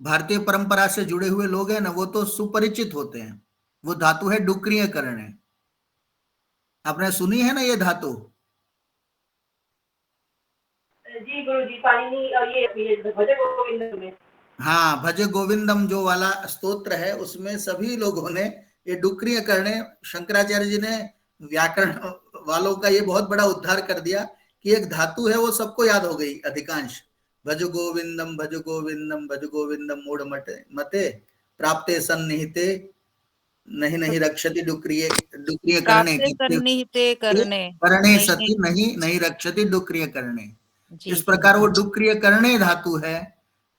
भारतीय परंपरा से जुड़े हुए लोग हैं ना वो तो सुपरिचित होते हैं। वो धातु है डुक्रिय करणे। आपने सुनी है ना ये धातु? जी गुरुजी, पाणिनि ये भजन गोविंदम में। हाँ, भज गोविंदम जो वाला स्तोत्र है उसमें सभी लोगों ने ये डुक्रिय करणे, शंकराचार्य जी ने व्याकरण वालों का ये बहुत बड़ा उद्धार कर दिया कि एक धातु है वो सबको याद हो गई अधिकांश। भज गोविंदम भज गोविंदम भज गोविंदम मूढ़ मते प्राप्ते सन्निहिते नहीं नहीं रक्षति डुक्रिय करणे करणे सति नहीं रक्षति डुक्रिय करणे। इस प्रकार वो डुक्रिय करणे धातु है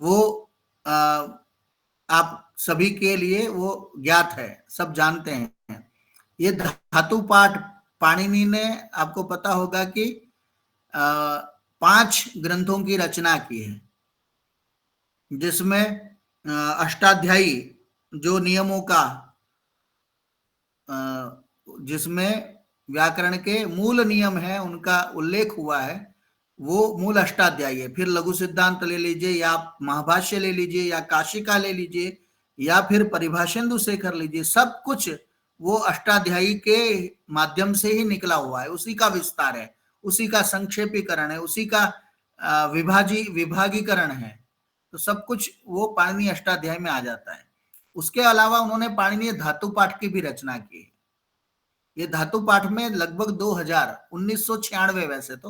वो आप सभी के लिए वो ज्ञात है, सब जानते हैं। ये धातु पाठ पाणिनि ने, आपको पता होगा कि 5 ग्रंथों की रचना की है, जिसमें अष्टाध्यायी जो नियमों का, जिसमें व्याकरण के मूल नियम है उनका उल्लेख हुआ है, वो मूल अष्टाध्यायी है। फिर लघु सिद्धांत ले लीजिए, या महाभाष्य ले लीजिए, या काशिका ले लीजिए, या फिर परिभाषेन्दु शेखर लीजिए, सब कुछ वो अष्टाध्यायी के माध्यम से ही निकला हुआ है, उसी का विस्तार है, उसी का संक्षेपीकरण है, उसी का विभागीकरण है। तो सब कुछ वो पाणिनीय अष्टाध्यायी में आ जाता है। उसके अलावा उन्होंने पाणिनीय धातु पाठ की भी रचना की। ये धातु पाठ में लगभग 1996 वैसे तो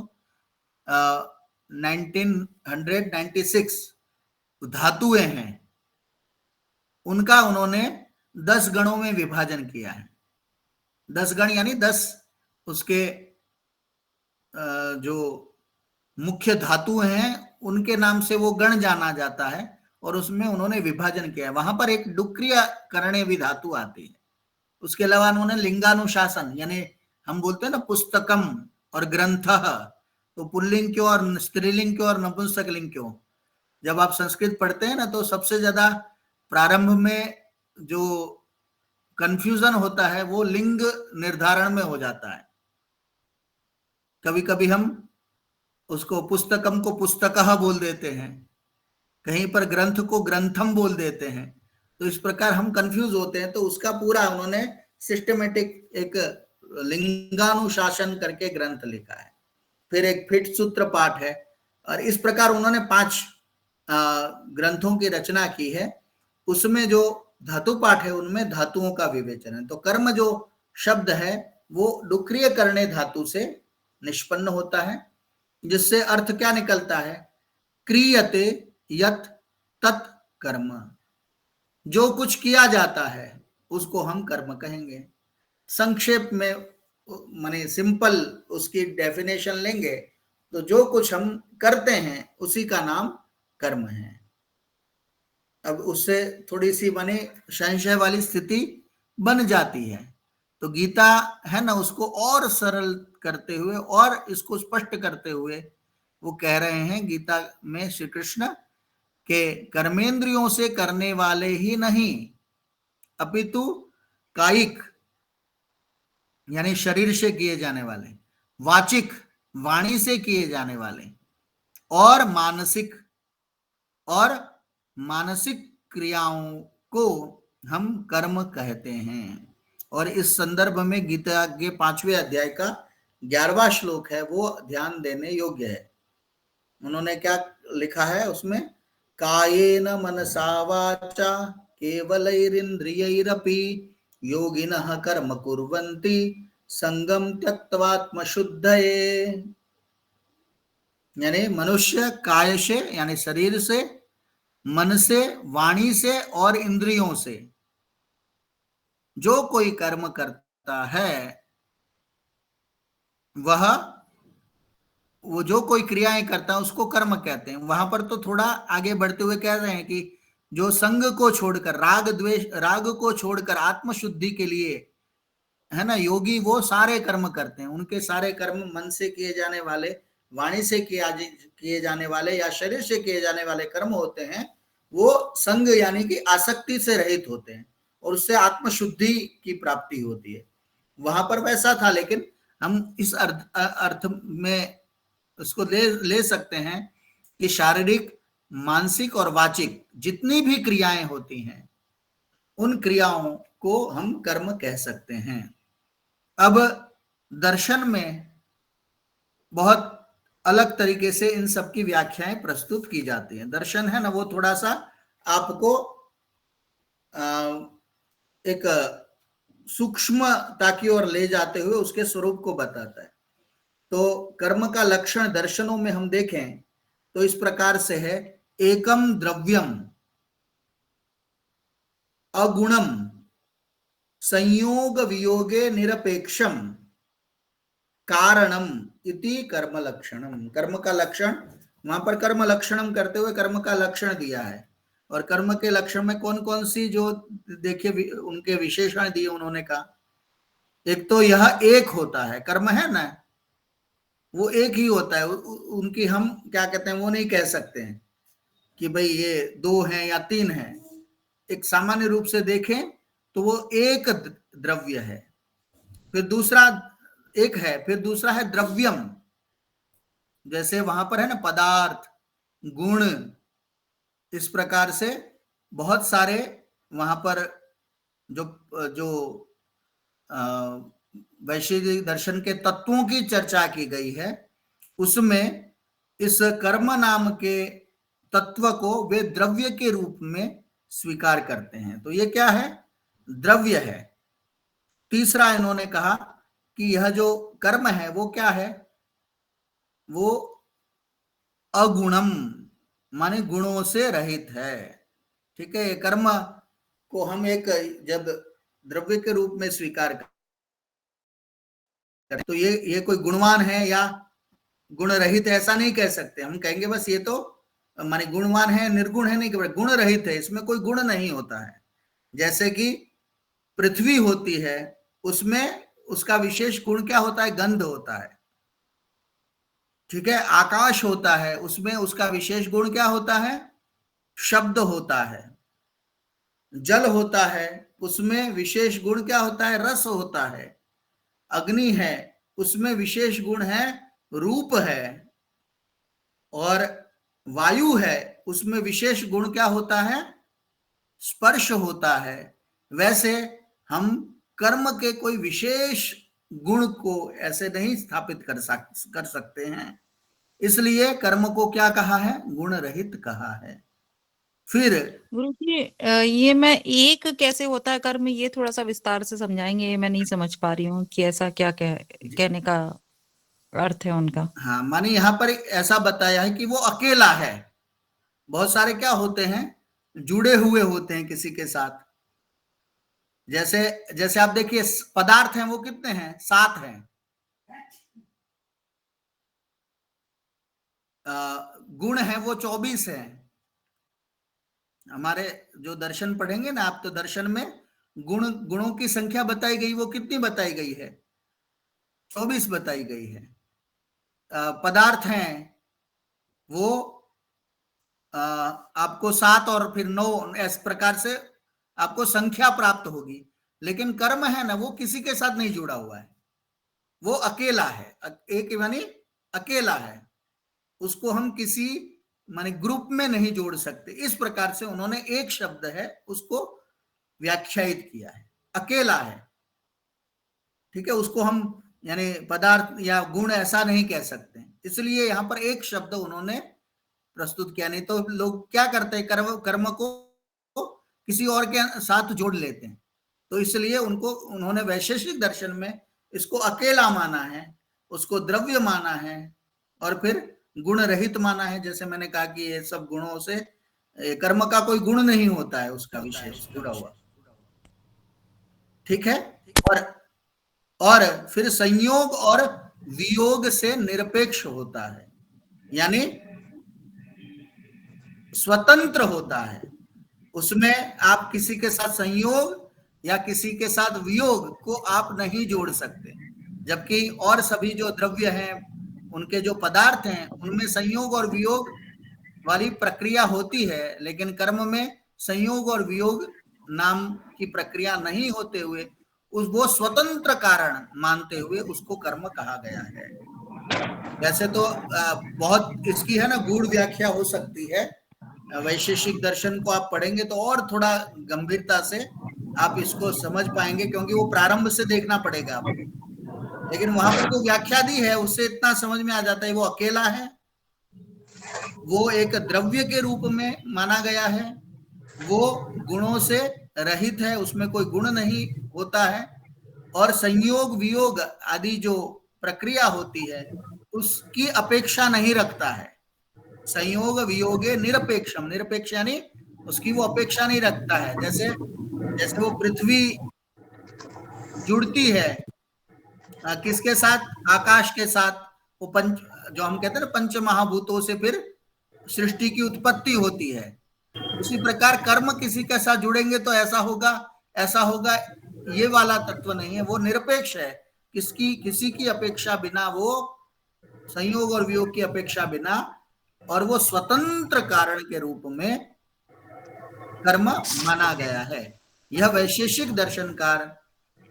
1996 धातुएं हैं, उनका उन्होंने 10 गणों में विभाजन किया है। 10 गण यानी 10 उसके जो मुख्य धातुएं हैं उनके नाम से वो गण जाना जाता है, और उसमें उन्होंने विभाजन किया है। वहां पर एक डुक्रिया करणे भी धातु आती है। उसके अलावा उन्होंने लिंगानुशासन, यानी हम बोलते हैं ना पुस्तकम और ग्रंथः, तो पुल्लिंग क्यों और स्त्रीलिंग क्यों और नपुंसकलिंग क्यों। जब आप संस्कृत पढ़ते हैं ना तो सबसे ज्यादा प्रारंभ में जो कंफ्यूजन होता है वो लिंग निर्धारण में हो जाता है। कभी कभी हम उसको पुस्तकम को पुस्तकः बोल देते हैं, कहीं पर ग्रंथ को ग्रंथम बोल देते हैं, तो इस प्रकार हम कंफ्यूज होते हैं। तो उसका पूरा उन्होंने सिस्टमेटिक एक लिंगानुशासन करके ग्रंथ लिखा है। फिर एक फिट सूत्र पाठ है, और इस प्रकार उन्होंने 5 ग्रंथों की रचना की है। उसमें जो धातु पाठ है उनमें धातुओं का विवेचन है। तो कर्म जो शब्द है वो डुक्रिय करणे धातु से निष्पन्न होता है, जिससे अर्थ क्या निकलता है, क्रियते यत तत् कर्म। जो कुछ किया जाता है उसको हम कर्म कहेंगे। संक्षेप में माने सिंपल उसकी डेफिनेशन लेंगे तो जो कुछ हम करते हैं उसी का नाम कर्म है। अब उससे थोड़ी सी माने संशय वाली स्थिति बन जाती है, तो गीता है ना उसको और सरल करते हुए और इसको स्पष्ट करते हुए वो कह रहे हैं गीता में श्री कृष्ण के कर्मेंद्रियों से करने वाले ही नहीं अपितु कायिक यानी शरीर से किए जाने वाले, वाचिक वाणी से किए जाने वाले, और मानसिक क्रियाओं को हम कर्म कहते हैं। और इस संदर्भ में गीता के 5वें अध्याय का 11वां श्लोक है, वो ध्यान देने योग्य है। उन्होंने क्या लिखा है उसमें, कायेन मनसा वाचा केवलैरिन्द्रियैरपि योगिनः कर्म कुर्वन्ति संगम त्यक्त्वात्मशुद्धये। यानी मनुष्य काय से यानी शरीर से, मन से, वाणी से और इंद्रियों से जो कोई कर्म करता है वो जो कोई क्रियाएं करता है उसको कर्म कहते हैं। वहां पर तो थोड़ा आगे बढ़ते हुए कह रहे हैं कि जो संग को छोड़कर, राग को छोड़कर आत्मशुद्धि के लिए है ना योगी, वो सारे कर्म करते हैं। उनके सारे कर्म मन से किए जाने वाले, वाणी से किए जाने वाले या शरीर से किए जाने वाले कर्म होते हैं, वो संग यानी कि आसक्ति से रहित होते हैं और उससे आत्मशुद्धि की प्राप्ति होती है। वहां पर वैसा था, लेकिन हम इस अर्थ में उसको ले सकते हैं कि शारीरिक, मानसिक और वाचिक जितनी भी क्रियाएं होती हैं उन क्रियाओं को हम कर्म कह सकते हैं। अब दर्शन में बहुत अलग तरीके से इन सब की व्याख्याएं प्रस्तुत की जाती हैं। दर्शन है ना वो थोड़ा सा आपको एक सूक्ष्मता की ओर ले जाते हुए उसके स्वरूप को बताता है। तो कर्म का लक्षण दर्शनों में हम देखें तो इस प्रकार से है, एकम द्रव्यम अगुणम संयोग वियोगे निरपेक्षम कारणम इति कर्म लक्षणम। कर्म का लक्षण वहां पर कर्म लक्षणम करते हुए कर्म का लक्षण दिया है, और कर्म के लक्षण में कौन कौन सी जो देखिए उनके विशेषण दिए उन्होंने कहा। एक तो यह एक होता है, कर्म है ना वो एक ही होता है, उनकी हम क्या कहते हैं वो नहीं कह सकते हैं कि भाई ये 2 हैं या 3 हैं। एक सामान्य रूप से देखें तो वो एक द्रव्य है, फिर दूसरा एक है, फिर दूसरा है द्रव्यम, जैसे वहां पर है ना पदार्थ, गुण, इस प्रकार से बहुत सारे वहां पर जो वैशेषिक दर्शन के तत्वों की चर्चा की गई है, उसमें इस कर्म नाम के तत्व को वे द्रव्य के रूप में स्वीकार करते हैं। तो ये क्या है? द्रव्य है। तीसरा इन्होंने कहा कि यह जो कर्म है वो क्या है? वो अगुणम, माने गुणों से रहित है। ठीक है, कर्म को हम एक जब द्रव्य के रूप में स्वीकार करें तो ये कोई गुणवान है या गुण रहित है ऐसा नहीं कह सकते। हम कहेंगे बस ये तो माने गुणवान है, निर्गुण है, नहीं, गुण रहित है, इसमें कोई गुण नहीं होता है। जैसे कि पृथ्वी होती है, उसमें उसका विशेष गुण क्या होता है? गंध होता है। ठीक है, आकाश होता है, उसमें उसका विशेष गुण क्या होता है? शब्द होता है। जल होता है, उसमें विशेष गुण क्या होता है? रस होता है। अग्नि है, उसमें विशेष गुण है रूप है। और वायु है, उसमें विशेष गुण क्या होता है? स्पर्श होता है। वैसे हम कर्म के कोई विशेष गुण को ऐसे नहीं स्थापित कर सकते हैं, इसलिए कर्म को क्या कहा है? गुण रहित कहा है। फिर गुरु जी, ये मैं एक कैसे होता है कर्म, ये थोड़ा सा विस्तार से समझाएंगे? ये मैं नहीं समझ पा रही हूँ कि ऐसा क्या कहने का अर्थ है उनका। हाँ, माने यहाँ पर ऐसा बताया है कि वो अकेला है। बहुत सारे क्या होते हैं? जुड़े हुए होते हैं किसी के साथ। जैसे जैसे आप देखिए, पदार्थ हैं वो कितने हैं? 7 हैं। गुण है वो 24 हैं। हमारे जो दर्शन पढ़ेंगे ना आप, तो दर्शन में गुणों की संख्या बताई गई, वो कितनी बताई गई है? 24 बताई गई है। पदार्थ हैं वो आपको 7 और फिर 9 इस प्रकार से आपको संख्या प्राप्त होगी। लेकिन कर्म है ना, वो किसी के साथ नहीं जुड़ा हुआ है, वो अकेला है। एक मानी अकेला है, उसको हम किसी माने ग्रुप में नहीं जोड़ सकते। इस प्रकार से उन्होंने एक शब्द है उसको व्याख्यायित किया है, अकेला है। ठीक है, उसको हम यानी पदार्थ या गुण ऐसा नहीं कह सकते, इसलिए यहां पर एक शब्द उन्होंने प्रस्तुत किया। नहीं तो लोग क्या करते हैं? कर्म को किसी और के साथ जोड़ लेते हैं। तो इसलिए उन्होंने वैशेषिक दर्शन में इसको अकेला माना है, उसको द्रव्य माना है, और फिर गुण रहित माना है। जैसे मैंने कहा कि ये सब गुणों से, कर्म का कोई गुण नहीं होता है उसका विशेष जुड़ा हुआ। ठीक है, और फिर संयोग और वियोग से निरपेक्ष होता है, यानी स्वतंत्र होता है। उसमें आप किसी के साथ संयोग या किसी के साथ वियोग को आप नहीं जोड़ सकते। जबकि और सभी जो द्रव्य हैं, उनके जो पदार्थ हैं, उनमें संयोग और वियोग वाली प्रक्रिया होती है, लेकिन कर्म में संयोग और वियोग नाम की प्रक्रिया नहीं होते हुए वो स्वतंत्र कारण मानते हुए उसको कर्म कहा गया है। वैसे तो बहुत इसकी है ना गूढ़ व्याख्या हो सकती है। वैशेषिक दर्शन को आप पढ़ेंगे तो और थोड़ा गंभीरता से आप इसको समझ पाएंगे, क्योंकि वो प्रारंभ से देखना पड़ेगा आपको। लेकिन वहां पर जो व्याख्या दी है उससे इतना समझ में आ जाता है, वो अकेला है, वो एक द्रव्य के रूप में माना गया है, वो गुणों से रहित है, उसमें कोई गुण नहीं होता है, और संयोग वियोग आदि जो प्रक्रिया होती है उसकी अपेक्षा नहीं रखता है। संयोग वियोगे निरपेक्षम, निरपेक्ष यानी उसकी वो अपेक्षा नहीं रखता है। जैसे जैसे वो पृथ्वी जुड़ती है किसके साथ? आकाश के साथ। वो जो हम कहते हैं ना पंच महाभूतों से फिर सृष्टि की उत्पत्ति होती है। उसी प्रकार कर्म किसी के साथ जुड़ेंगे तो ऐसा होगा ऐसा होगा, ये वाला तत्व नहीं है, वो निरपेक्ष है। किसी की अपेक्षा बिना, वो संयोग और वियोग की अपेक्षा बिना, और वो स्वतंत्र कारण के रूप में कर्म माना गया है। यह वैशेषिक दर्शनकार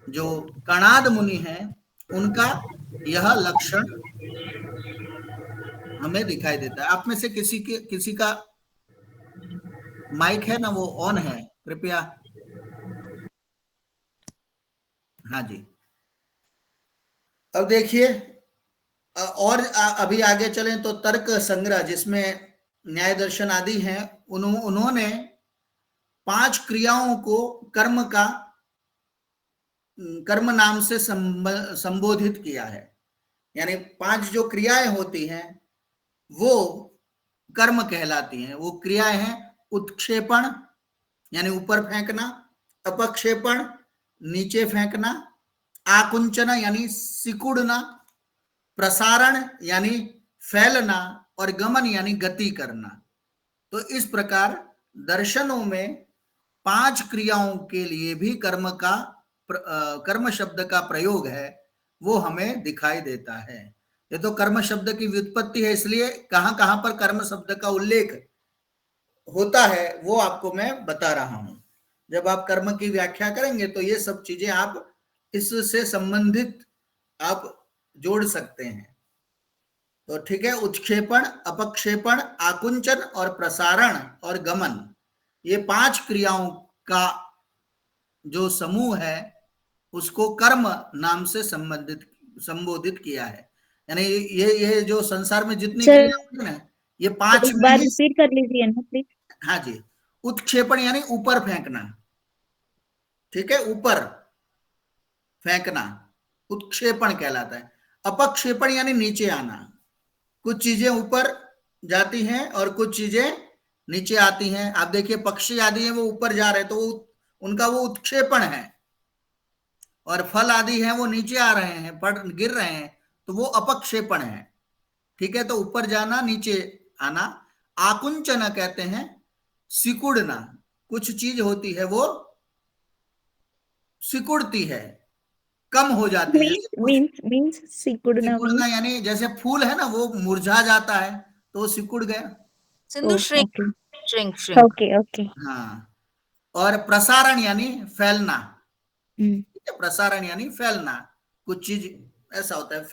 जो कणाद मुनि हैं, उनका यह लक्षण हमें दिखाई देता है। आप में से किसी का माइक है ना, वो ऑन है, कृपया। हाँ जी, अब देखिए और अभी आगे चलें तो तर्क संग्रह, जिसमें न्याय दर्शन आदि हैं, उन्होंने 5 क्रियाओं को कर्म नाम से संबोधित किया है। यानी 5 जो क्रियाएं होती हैं वो कर्म कहलाती हैं। वो क्रियाएं हैं उत्क्षेपण यानी ऊपर फेंकना, अपक्षेपण नीचे फेंकना, आकुंचन यानी सिकुड़ना, प्रसारण यानी फैलना और गमन यानी गति करना। तो इस प्रकार दर्शनों में 5 क्रियाओं के लिए भी कर्म शब्द का प्रयोग है, वो हमें दिखाई देता है। ये तो कर्म शब्द की व्युत्पत्ति है, इसलिए कहां कहां पर कर्म शब्द का उल्लेख होता है वो आपको मैं बता रहा हूं। जब आप कर्म की व्याख्या करेंगे तो ये सब चीजें आप इससे संबंधित आप जोड़ सकते हैं। तो ठीक है, उत्क्षेपण, अपक्षेपण, आकुंचन और प्रसारण और गमन, ये 5 क्रियाओं का जो समूह है उसको कर्म नाम से संबोधित किया है। यानी ये जो संसार में जितनी क्रिया होती है ना, ये 5 एक बार रिपीट कर लीजिए ना प्लीज। हाँ जी, उत्क्षेपण यानी ऊपर फेंकना, ठीक है, ऊपर फेंकना उत्क्षेपण कहलाता है। अपक्षेपण यानी नीचे आना, कुछ चीजें ऊपर जाती हैं और कुछ चीजें नीचे आती हैं। आप देखिए पक्षी आदि हैं वो ऊपर जा रहे हैं तो उनका वो उत्क्षेपण है, और फल आदि हैं वो नीचे आ रहे हैं, पड़ गिर रहे हैं, तो वो अपक्षेपण है। ठीक है, तो ऊपर जाना नीचे आना। आकुंचन कहते हैं सिकुड़ना, कुछ चीज होती है वो सिकुड़ती है, कम हो जाती है। मींस सिकुड़ना यानी जैसे फूल है ना वो मुरझा जाता है तो वो सिकुड़ गया। Sindhu shrink okay shrink shrink okay okay. हाँ, और प्रसारण यानी फैलना। हम्म, प्रसारण यानी फैलना, कुछ चीज ऐसा होता है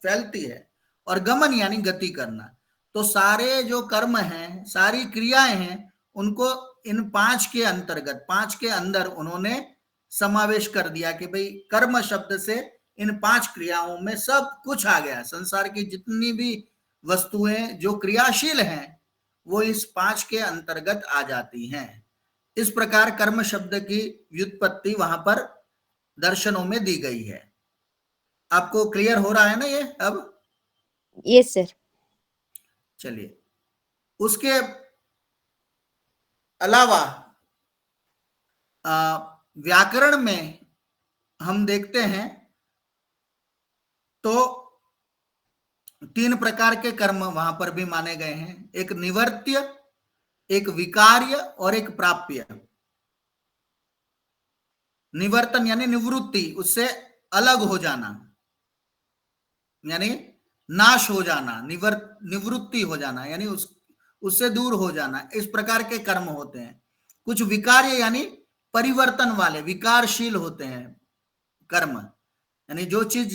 फैलती है। और गमन यानी गति करना। तो सारे जो कर्म हैं, सारी क्रियाएं हैं, उनको इन 5 के अंतर्गत, 5 के अंदर उन्होंने समावेश कर दिया कि भाई कर्म शब्द से इन 5 क्रियाओं में सब कुछ आ गया। संसार की जितनी भी वस्तुएं जो क्रियाशील हैं वो इस 5 के अंतर्गत आ जाती हैं। इस प्रकार कर्म शब्द की व्युत्पत्ति वहां पर दर्शनों में दी गई है। आपको क्लियर हो रहा है ना ये अब? Yes sir. चलिए, उसके अलावा व्याकरण में हम देखते हैं तो 3 प्रकार के कर्म वहां पर भी माने गए हैं। एक निवर्त्य, एक विकार्य और एक प्राप्य। निवर्तन यानी निवृत्ति, उससे अलग हो जाना, यानी नाश हो जाना, निवृत्ति हो जाना यानी उससे दूर हो जाना। इस प्रकार के कर्म होते हैं। कुछ विकार्य यानी परिवर्तन वाले, विकारशील होते हैं कर्म, यानी जो चीज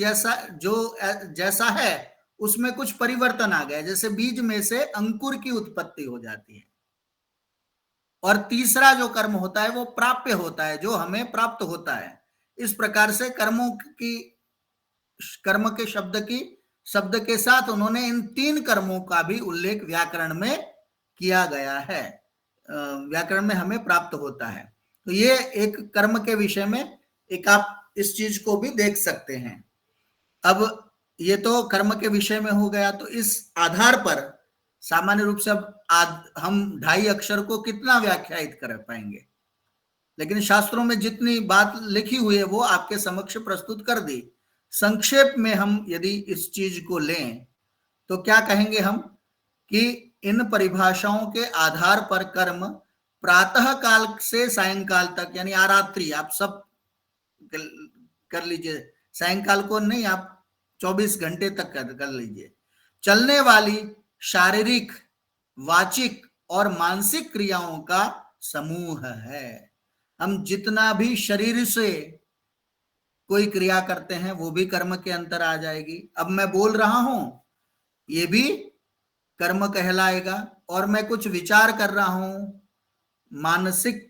जैसा है उसमें कुछ परिवर्तन आ गया, जैसे बीज में से अंकुर की उत्पत्ति हो जाती है। और तीसरा जो कर्म होता है वो प्राप्य होता है, जो हमें प्राप्त होता है। इस प्रकार से कर्म के शब्द के साथ उन्होंने इन 3 कर्मों का भी उल्लेख व्याकरण में किया गया है। व्याकरण में हमें प्राप्त होता है। तो ये एक कर्म के विषय में एक आप इस चीज को भी देख सकते हैं। अब ये तो कर्म के विषय में हो गया। तो इस आधार पर सामान्य रूप से अब हम 2.5 अक्षर को कितना व्याख्यायित कर पाएंगे, लेकिन शास्त्रों में जितनी बात लिखी हुई है वो आपके समक्ष प्रस्तुत कर दी। संक्षेप में हम यदि इस चीज को लें तो क्या कहेंगे हम कि इन परिभाषाओं के आधार पर कर्म प्रातः काल से सायंकाल तक, यानी आरात्रि, आप सब कर लीजिए, सायंकाल को नहीं, आप 24 घंटे तक कर लीजिए, चलने वाली शारीरिक, वाचिक और मानसिक क्रियाओं का समूह है। हम जितना भी शरीर से कोई क्रिया करते हैं वो भी कर्म के अंतर आ जाएगी। अब मैं बोल रहा हूं ये भी कर्म कहलाएगा, और मैं कुछ विचार कर रहा हूं, मानसिक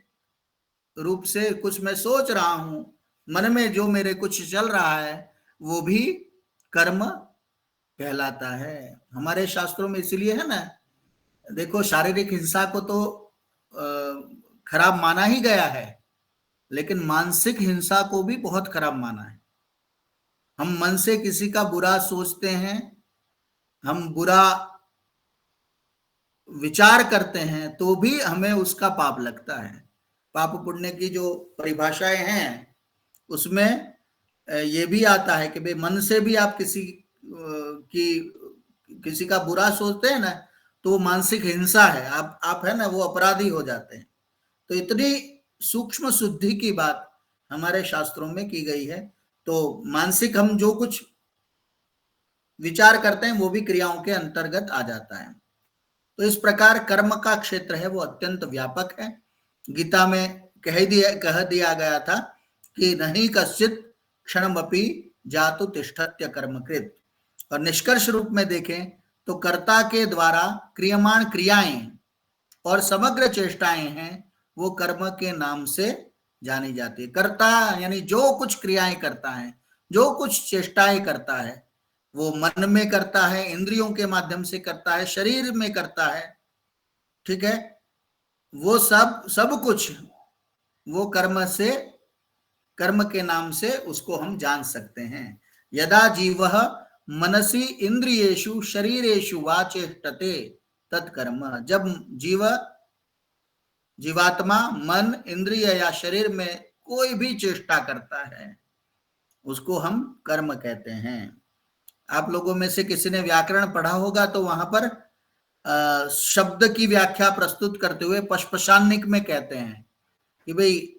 रूप से कुछ मैं सोच रहा हूं, मन में जो मेरे कुछ चल रहा है वो भी कर्म कहलाता है। हमारे शास्त्रों में इसलिए है ना, देखो, शारीरिक हिंसा को तो खराब माना ही गया है, लेकिन मानसिक हिंसा को भी बहुत खराब माना है। हम मन से किसी का बुरा सोचते हैं, हम बुरा विचार करते हैं, तो भी हमें उसका पाप लगता है। पाप पुण्य की जो परिभाषाएं हैं उसमें ये भी आता है कि भाई मन से भी आप किसी का बुरा सोचते हैं ना, तो मानसिक हिंसा है, आप है ना वो अपराधी हो जाते हैं। तो इतनी सूक्ष्म शुद्धि की बात हमारे शास्त्रों में की गई है। तो मानसिक हम जो कुछ विचार करते हैं वो भी क्रियाओं के अंतर्गत आ जाता है। तो इस प्रकार कर्म का क्षेत्र है वो अत्यंत व्यापक है। गीता में कह दिया गया था कि नहीं कश्चित क्षणमपि जातु तिष्ठत्य कर्मकृत। और निष्कर्ष रूप में देखें तो कर्ता के द्वारा क्रियमाण क्रियाएं और समग्र चेष्टाएं हैं वो कर्म के नाम से जानी जाती है। कर्ता यानी जो कुछ क्रियाएं करता है, जो कुछ चेष्टाएं करता है, वो मन में करता है, इंद्रियों के माध्यम से करता है, शरीर में करता है, ठीक है, वो सब कुछ वो कर्म के नाम से उसको हम जान सकते हैं। यदा जीवः मनसि इंद्रियेषु शरीरेषु वा चेष्टते तत्कर्म। जब जीवात्मा मन, इंद्रिय या शरीर में कोई भी चेष्टा करता है उसको हम कर्म कहते हैं। आप लोगों में से किसी ने व्याकरण पढ़ा होगा तो वहां पर शब्द की व्याख्या प्रस्तुत करते हुए पशपशानिक में कहते हैं कि भाई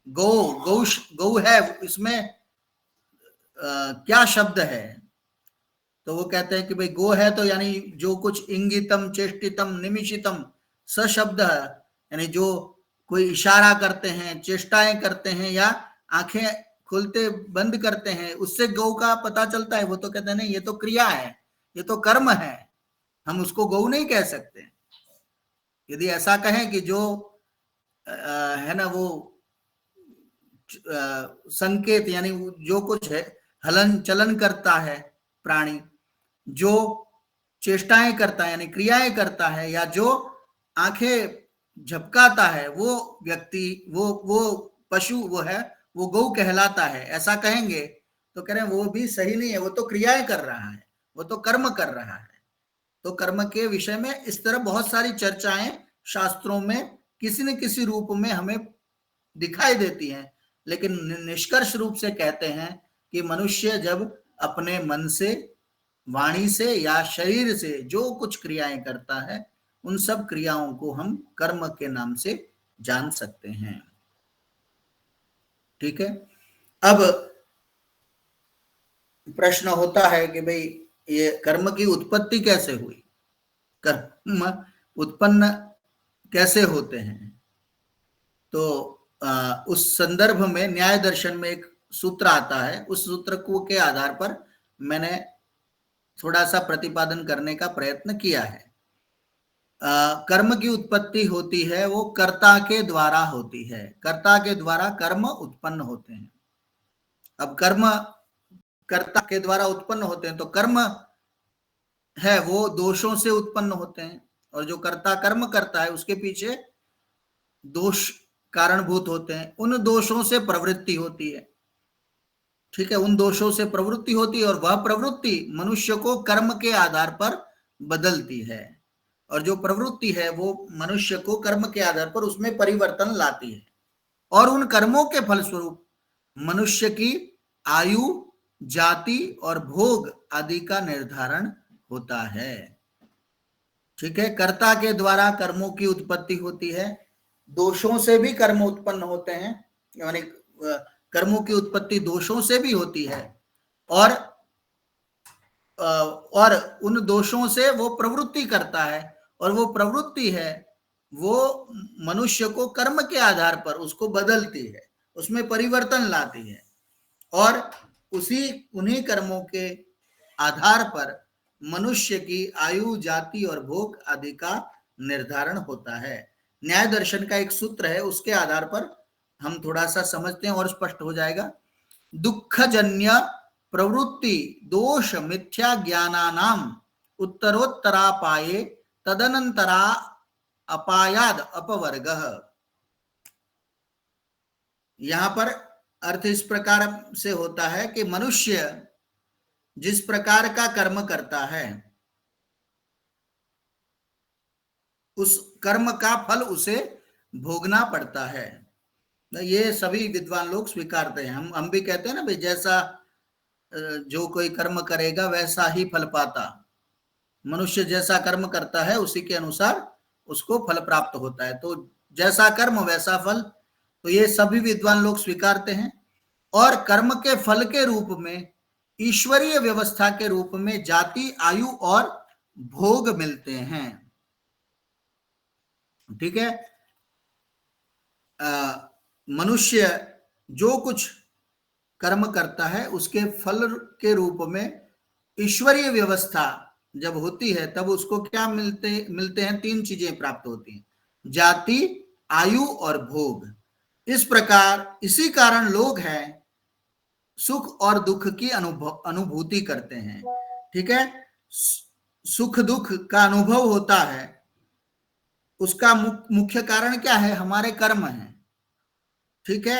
गौ है, इसमें क्या शब्द है? तो वो कहते हैं कि भाई गो है तो यानी जो कुछ इंगितम, चेष्टितम, निमिषितम स शब्द है, यानी जो कोई इशारा करते हैं, चेष्टाएं करते हैं या आंखें खुलते बंद करते हैं, उससे गौ का पता चलता है। वो तो कहते हैं नहीं, ये तो क्रिया है, ये तो कर्म है, हम उसको गौ नहीं कह सकते। यदि ऐसा कहें कि जो है ना वो संकेत यानी जो कुछ है हलन चलन करता है प्राणी, जो चेष्टाएं करता है यानी क्रियाएं करता है, या जो आंखें झपकाता है वो व्यक्ति, वो पशु वो है, वो गौ कहलाता है, ऐसा कहेंगे तो कह रहे हैं वो भी सही नहीं है, वो तो क्रियाएं कर रहा है, वो तो कर्म कर रहा है। तो कर्म के विषय में इस तरह बहुत सारी चर्चाएं शास्त्रों में किसी न किसी रूप में हमें दिखाई देती हैं, लेकिन निष्कर्ष रूप से कहते हैं कि मनुष्य जब अपने मन से, वाणी से या शरीर से जो कुछ क्रियाएं करता है उन सब क्रियाओं को हम कर्म के नाम से जान सकते हैं। ठीक है। अब प्रश्न होता है कि भाई ये कर्म की उत्पत्ति कैसे हुई, कर्म उत्पन्न कैसे होते हैं? तो उस संदर्भ में न्याय दर्शन में एक सूत्र आता है, उस सूत्र को के आधार पर मैंने थोड़ा सा प्रतिपादन करने का प्रयत्न किया है। कर्म की उत्पत्ति होती है वो कर्ता के द्वारा होती है, कर्ता के द्वारा कर्म उत्पन्न होते हैं। अब कर्म कर्ता के द्वारा उत्पन्न होते हैं तो कर्म है वो दोषों से उत्पन्न होते हैं, और जो कर्ता कर्म करता है उसके पीछे दोष कारणभूत होते हैं, उन दोषों से प्रवृत्ति होती है। ठीक है, उन दोषों से प्रवृत्ति होती है और वह प्रवृत्ति मनुष्य को कर्म के आधार पर बदलती है, और जो प्रवृत्ति है वो मनुष्य को कर्म के आधार पर उसमें परिवर्तन लाती है, और उन कर्मों के फलस्वरूप मनुष्य की आयु, जाति और भोग आदि का निर्धारण होता है। ठीक है, कर्ता के द्वारा कर्मों की उत्पत्ति होती है, दोषों से भी कर्म उत्पन्न होते हैं, यानी कर्मों की उत्पत्ति दोषों से भी होती है, और उन दोषों से वो प्रवृत्ति करता है, और वो प्रवृत्ति है वो मनुष्य को कर्म के आधार पर उसको बदलती है, उसमें परिवर्तन लाती है, और उन्हीं कर्मों के आधार पर मनुष्य की आयु, जाति और भोग आदि का निर्धारण होता है। न्याय दर्शन का एक सूत्र है, उसके आधार पर हम थोड़ा सा समझते हैं और स्पष्ट हो जाएगा। दुःखजन्य प्रवृत्ति दोष मिथ्या ज्ञानानाम उत्तरोत्तरापाये तदनंतरा अपायाद अपवर्गः। यहां पर अर्थ इस प्रकार से होता है कि मनुष्य जिस प्रकार का कर्म करता है उस कर्म का फल उसे भोगना पड़ता है। ये सभी विद्वान लोग स्वीकारते हैं। हम भी कहते हैं ना भाई, जैसा जो कोई कर्म करेगा वैसा ही फल पाता। मनुष्य जैसा कर्म करता है उसी के अनुसार उसको फल प्राप्त होता है। तो जैसा कर्म वैसा फल, तो ये सभी विद्वान लोग स्वीकारते हैं। और कर्म के फल के रूप में, ईश्वरीय व्यवस्था के रूप में जाति, आयु और भोग मिलते हैं। ठीक है। मनुष्य जो कुछ कर्म करता है उसके फल के रूप में ईश्वरीय व्यवस्था जब होती है तब उसको क्या मिलते हैं? 3 चीजें प्राप्त होती हैं, जाति, आयु और भोग। इस प्रकार इसी कारण लोग हैं सुख और दुख की अनुभूति करते हैं। ठीक है। सुख दुख का अनुभव होता है, उसका मुख्य कारण क्या है? हमारे कर्म है। ठीक है।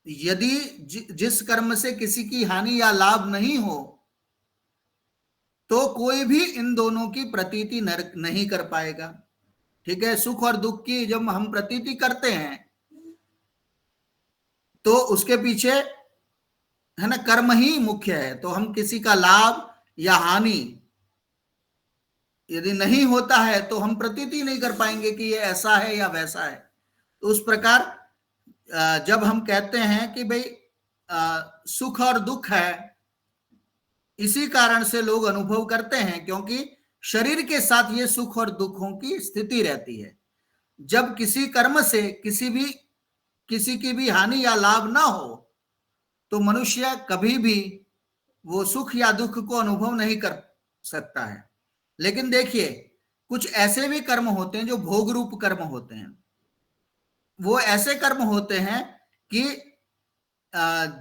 यदि जिस कर्म से किसी की हानि या लाभ नहीं हो तो कोई भी इन दोनों की प्रतीति नहीं कर पाएगा। ठीक है। सुख और दुख की जब हम प्रतीति करते हैं तो उसके पीछे है ना कर्म ही मुख्य है। तो हम किसी का लाभ या हानि यदि नहीं होता है तो हम प्रतीति नहीं कर पाएंगे कि ये ऐसा है या वैसा है। तो उस प्रकार जब हम कहते हैं कि भाई सुख और दुख है, इसी कारण से लोग अनुभव करते हैं, क्योंकि शरीर के साथ ये सुख और दुखों की स्थिति रहती है। जब किसी कर्म से किसी की भी हानि या लाभ ना हो तो मनुष्य कभी भी वो सुख या दुख को अनुभव नहीं कर सकता है। लेकिन देखिए, कुछ ऐसे भी कर्म होते हैं जो भोग रूप कर्म होते हैं। वो ऐसे कर्म होते हैं कि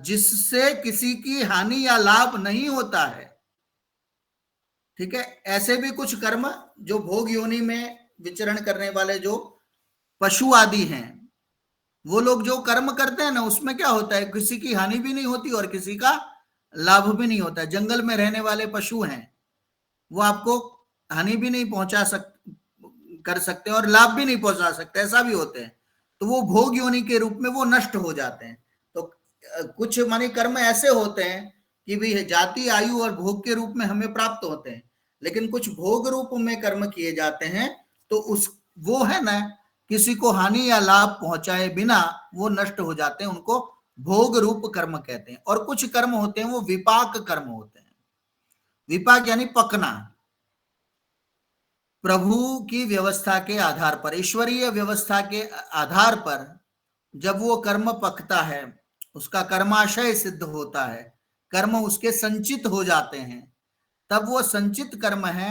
जिससे किसी की हानि या लाभ नहीं होता है। ठीक है। ऐसे भी कुछ कर्म जो भोग योनि में विचरण करने वाले जो पशु आदि हैं, वो लोग जो कर्म करते हैं ना, उसमें क्या होता है, किसी की हानि भी नहीं होती और किसी का लाभ भी नहीं होता है। जंगल में रहने वाले पशु हैं, वो आपको हानि भी नहीं कर सकते और लाभ भी नहीं पहुंचा सकते, ऐसा भी होते हैं। तो वो भोग योनि के रूप में वो नष्ट हो जाते हैं। तो कुछ माने कर्म ऐसे होते हैं कि भी जाति, आयु और भोग के रूप में हमें प्राप्त होते हैं, लेकिन कुछ भोग रूप में कर्म किए जाते हैं तो वो है ना, किसी को हानि या लाभ पहुंचाए बिना वो नष्ट हो जाते हैं, उनको भोग रूप कर्म कहते हैं। और कुछ कर्म होते हैं वो विपाक कर्म होते हैं। विपाक यानी पकना, प्रभु की व्यवस्था के आधार पर, ईश्वरीय व्यवस्था के आधार पर जब वो कर्म पकता है, उसका कर्माशय सिद्ध होता है, कर्म उसके संचित हो जाते हैं, तब वो संचित कर्म है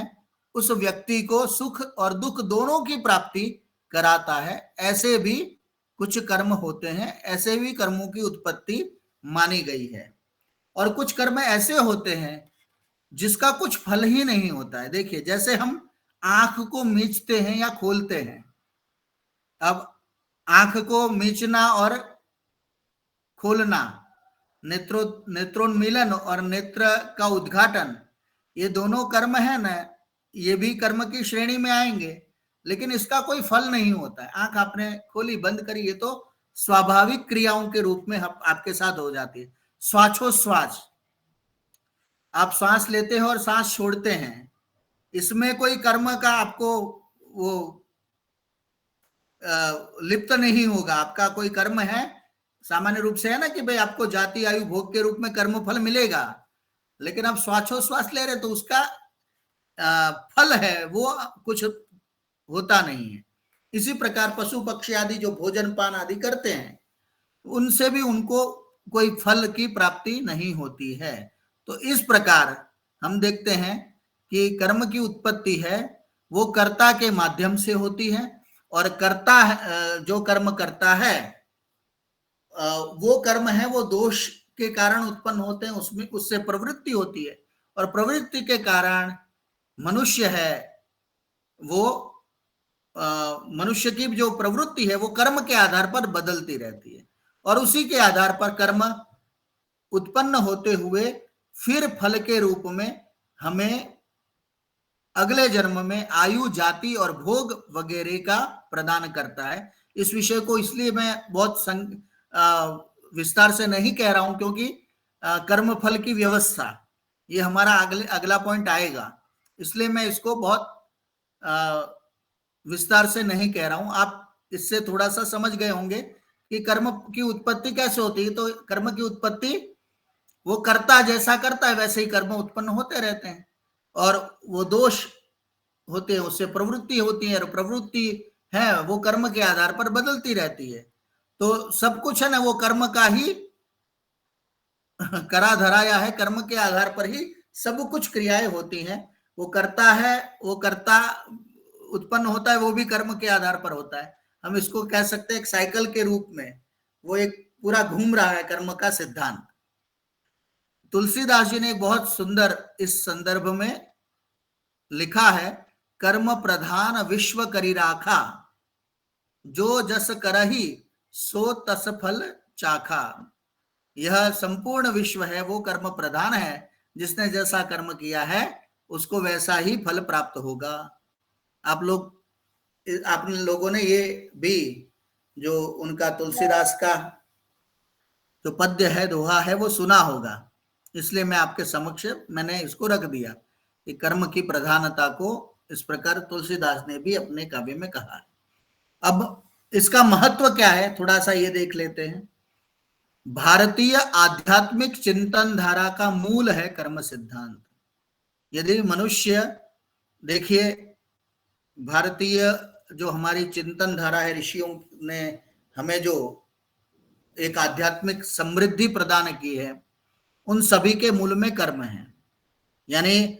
उस व्यक्ति को सुख और दुख दोनों की प्राप्ति कराता है। ऐसे भी कुछ कर्म होते हैं, ऐसे भी कर्मों की उत्पत्ति मानी गई है। और कुछ कर्म ऐसे होते हैं जिसका कुछ फल ही नहीं होता है। देखिए, जैसे हम आंख को मीचते हैं या खोलते हैं। अब आंख को मीचना और खोलना, नेत्रोन्मीलन और नेत्र का उद्घाटन, ये दोनों कर्म है ना, ये भी कर्म की श्रेणी में आएंगे, लेकिन इसका कोई फल नहीं होता है। आंख आपने खोली, बंद करी, ये तो स्वाभाविक क्रियाओं के रूप में आपके साथ हो जाती है। श्वासोश्वास, आप सांस लेते हैं और सांस छोड़ते हैं, इसमें कोई कर्म का आपको वो लिप्त नहीं होगा। आपका कोई कर्म है, सामान्य रूप से है ना कि भाई आपको जाति, आयु, भोग के रूप में कर्म फल मिलेगा, लेकिन आप श्वासोश्वास ले रहे तो उसका फल है वो कुछ होता नहीं है। इसी प्रकार पशु पक्षी आदि जो भोजन पान आदि करते हैं, उनसे भी उनको कोई फल की प्राप्ति नहीं होती है। तो इस प्रकार हम देखते हैं कि कर्म की उत्पत्ति है वो कर्ता के माध्यम से होती है, और कर्ता जो कर्म करता है वो कर्म है वो दोष के कारण उत्पन्न होते हैं, उसमें उससे प्रवृत्ति होती है, और प्रवृत्ति के कारण मनुष्य है वो मनुष्य की जो प्रवृत्ति है वो कर्म के आधार पर बदलती रहती है, और उसी के आधार पर कर्म उत्पन्न होते हुए फिर फल के रूप में हमें अगले जन्म में आयु, जाति और भोग वगैरह का प्रदान करता है। इस विषय को इसलिए मैं बहुत विस्तार से नहीं कह रहा हूं, क्योंकि कर्म फल की व्यवस्था ये हमारा अगला पॉइंट आएगा, इसलिए मैं इसको बहुत विस्तार से नहीं कह रहा हूं। आप इससे थोड़ा सा समझ गए होंगे कि कर्म की उत्पत्ति कैसे होती है। तो कर्म की उत्पत्ति वो कर्ता जैसा करता है वैसे ही कर्म उत्पन्न होते रहते हैं, और वो दोष होते हैं, उससे प्रवृत्ति होती है, और प्रवृत्ति है वो कर्म के आधार पर बदलती रहती है। तो सब कुछ है ना वो कर्म का ही करा धराया है, कर्म के आधार पर ही सब कुछ क्रियाएं होती हैं। वो करता है, वो कर्ता उत्पन्न होता है, वो भी कर्म के आधार पर होता है। हम इसको कह सकते हैं एक साइकिल के रूप में वो एक पूरा घूम रहा है कर्म का सिद्धांत। तुलसीदास जी ने एक बहुत सुंदर इस संदर्भ में लिखा है, कर्म प्रधान विश्व करी राखा, जो जस करही सो तस फल चाखा। यह संपूर्ण विश्व है वो कर्म प्रधान है, जिसने जैसा कर्म किया है उसको वैसा ही फल प्राप्त होगा। आप लोगों ने ये भी जो उनका तुलसीदास का जो पद्य है, दोहा है, वो सुना होगा, इसलिए मैं आपके समक्ष मैंने इसको रख दिया कि कर्म की प्रधानता को इस प्रकार तुलसीदास ने भी अपने काव्य में कहा है। अब इसका महत्व क्या है थोड़ा सा ये देख लेते हैं। भारतीय आध्यात्मिक चिंतन धारा का मूल है कर्म सिद्धांत। यदि मनुष्य, देखिए भारतीय जो हमारी चिंतन धारा है, ऋषियों ने हमें जो एक आध्यात्मिक समृद्धि प्रदान की है, उन सभी के मूल में कर्म है। यानी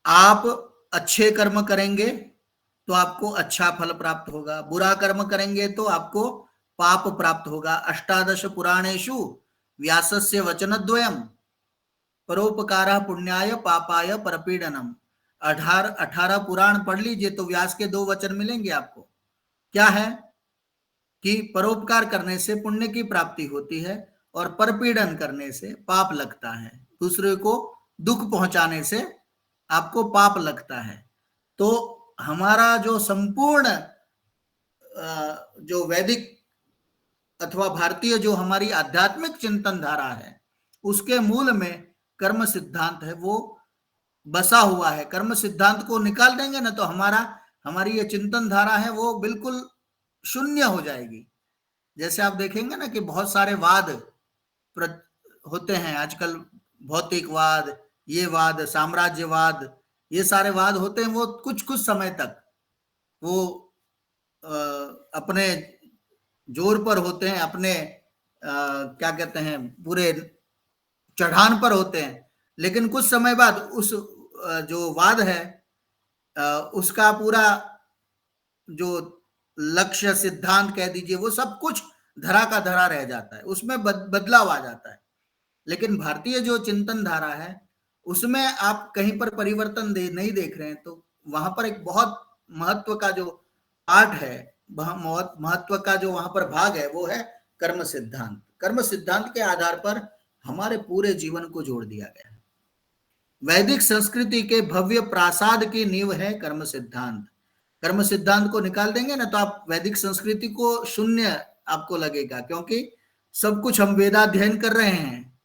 आप अच्छे कर्म करेंगे तो आपको अच्छा फल प्राप्त होगा, बुरा कर्म करेंगे तो आपको पाप प्राप्त होगा। अष्टादश पुराणेषु व्यासस्य वचनद्वयम् परोपकारः पुण्याय पापाय परपीडनम। 18 पुराण पढ़ लीजिए तो व्यास के 2 वचन मिलेंगे आपको। क्या है कि परोपकार करने से पुण्य की प्राप्ति होती है और परपीड़न करने से पाप लगता है, दूसरे को दुख पहुंचाने से आपको पाप लगता है। तो हमारा जो संपूर्ण जो वैदिक अथवा भारतीय जो हमारी आध्यात्मिक चिंतन धारा है, उसके मूल में कर्म सिद्धांत है, वो बसा हुआ है। कर्म सिद्धांत को निकाल देंगे ना तो हमारी ये चिंतन धारा है वो बिल्कुल शून्य हो जाएगी। जैसे आप देखेंगे ना कि बहुत सारे वाद होते हैं आजकल, भौतिकवाद, ये वाद, साम्राज्यवाद, ये सारे वाद होते हैं, वो कुछ समय तक वो अपने जोर पर होते हैं, अपने क्या कहते हैं, पूरे चढ़ान पर होते हैं, लेकिन कुछ समय बाद उस जो वाद है उसका पूरा जो लक्ष्य सिद्धांत कह दीजिए, वो सब कुछ धरा का धरा रह जाता है, उसमें बदलाव आ जाता है। लेकिन भारतीय जो चिंतन धारा है उसमें आप कहीं पर परिवर्तन नहीं देख रहे हैं। तो वहां पर एक बहुत महत्व का जो पार्ट है, महत्व का जो वहां पर भाग है, वो है कर्म सिद्धांत। कर्म सिद्धांत के आधार पर हमारे पूरे जीवन को जोड़ दिया गया है। वैदिक संस्कृति के भव्य प्रासाद की नींव है कर्म सिद्धांत। कर्म सिद्धांत को निकाल देंगे ना तो आप वैदिक संस्कृति को शून्य आपको लगेगा, क्योंकि सब कुछ हम वेदाध्ययन कर रहे हैं।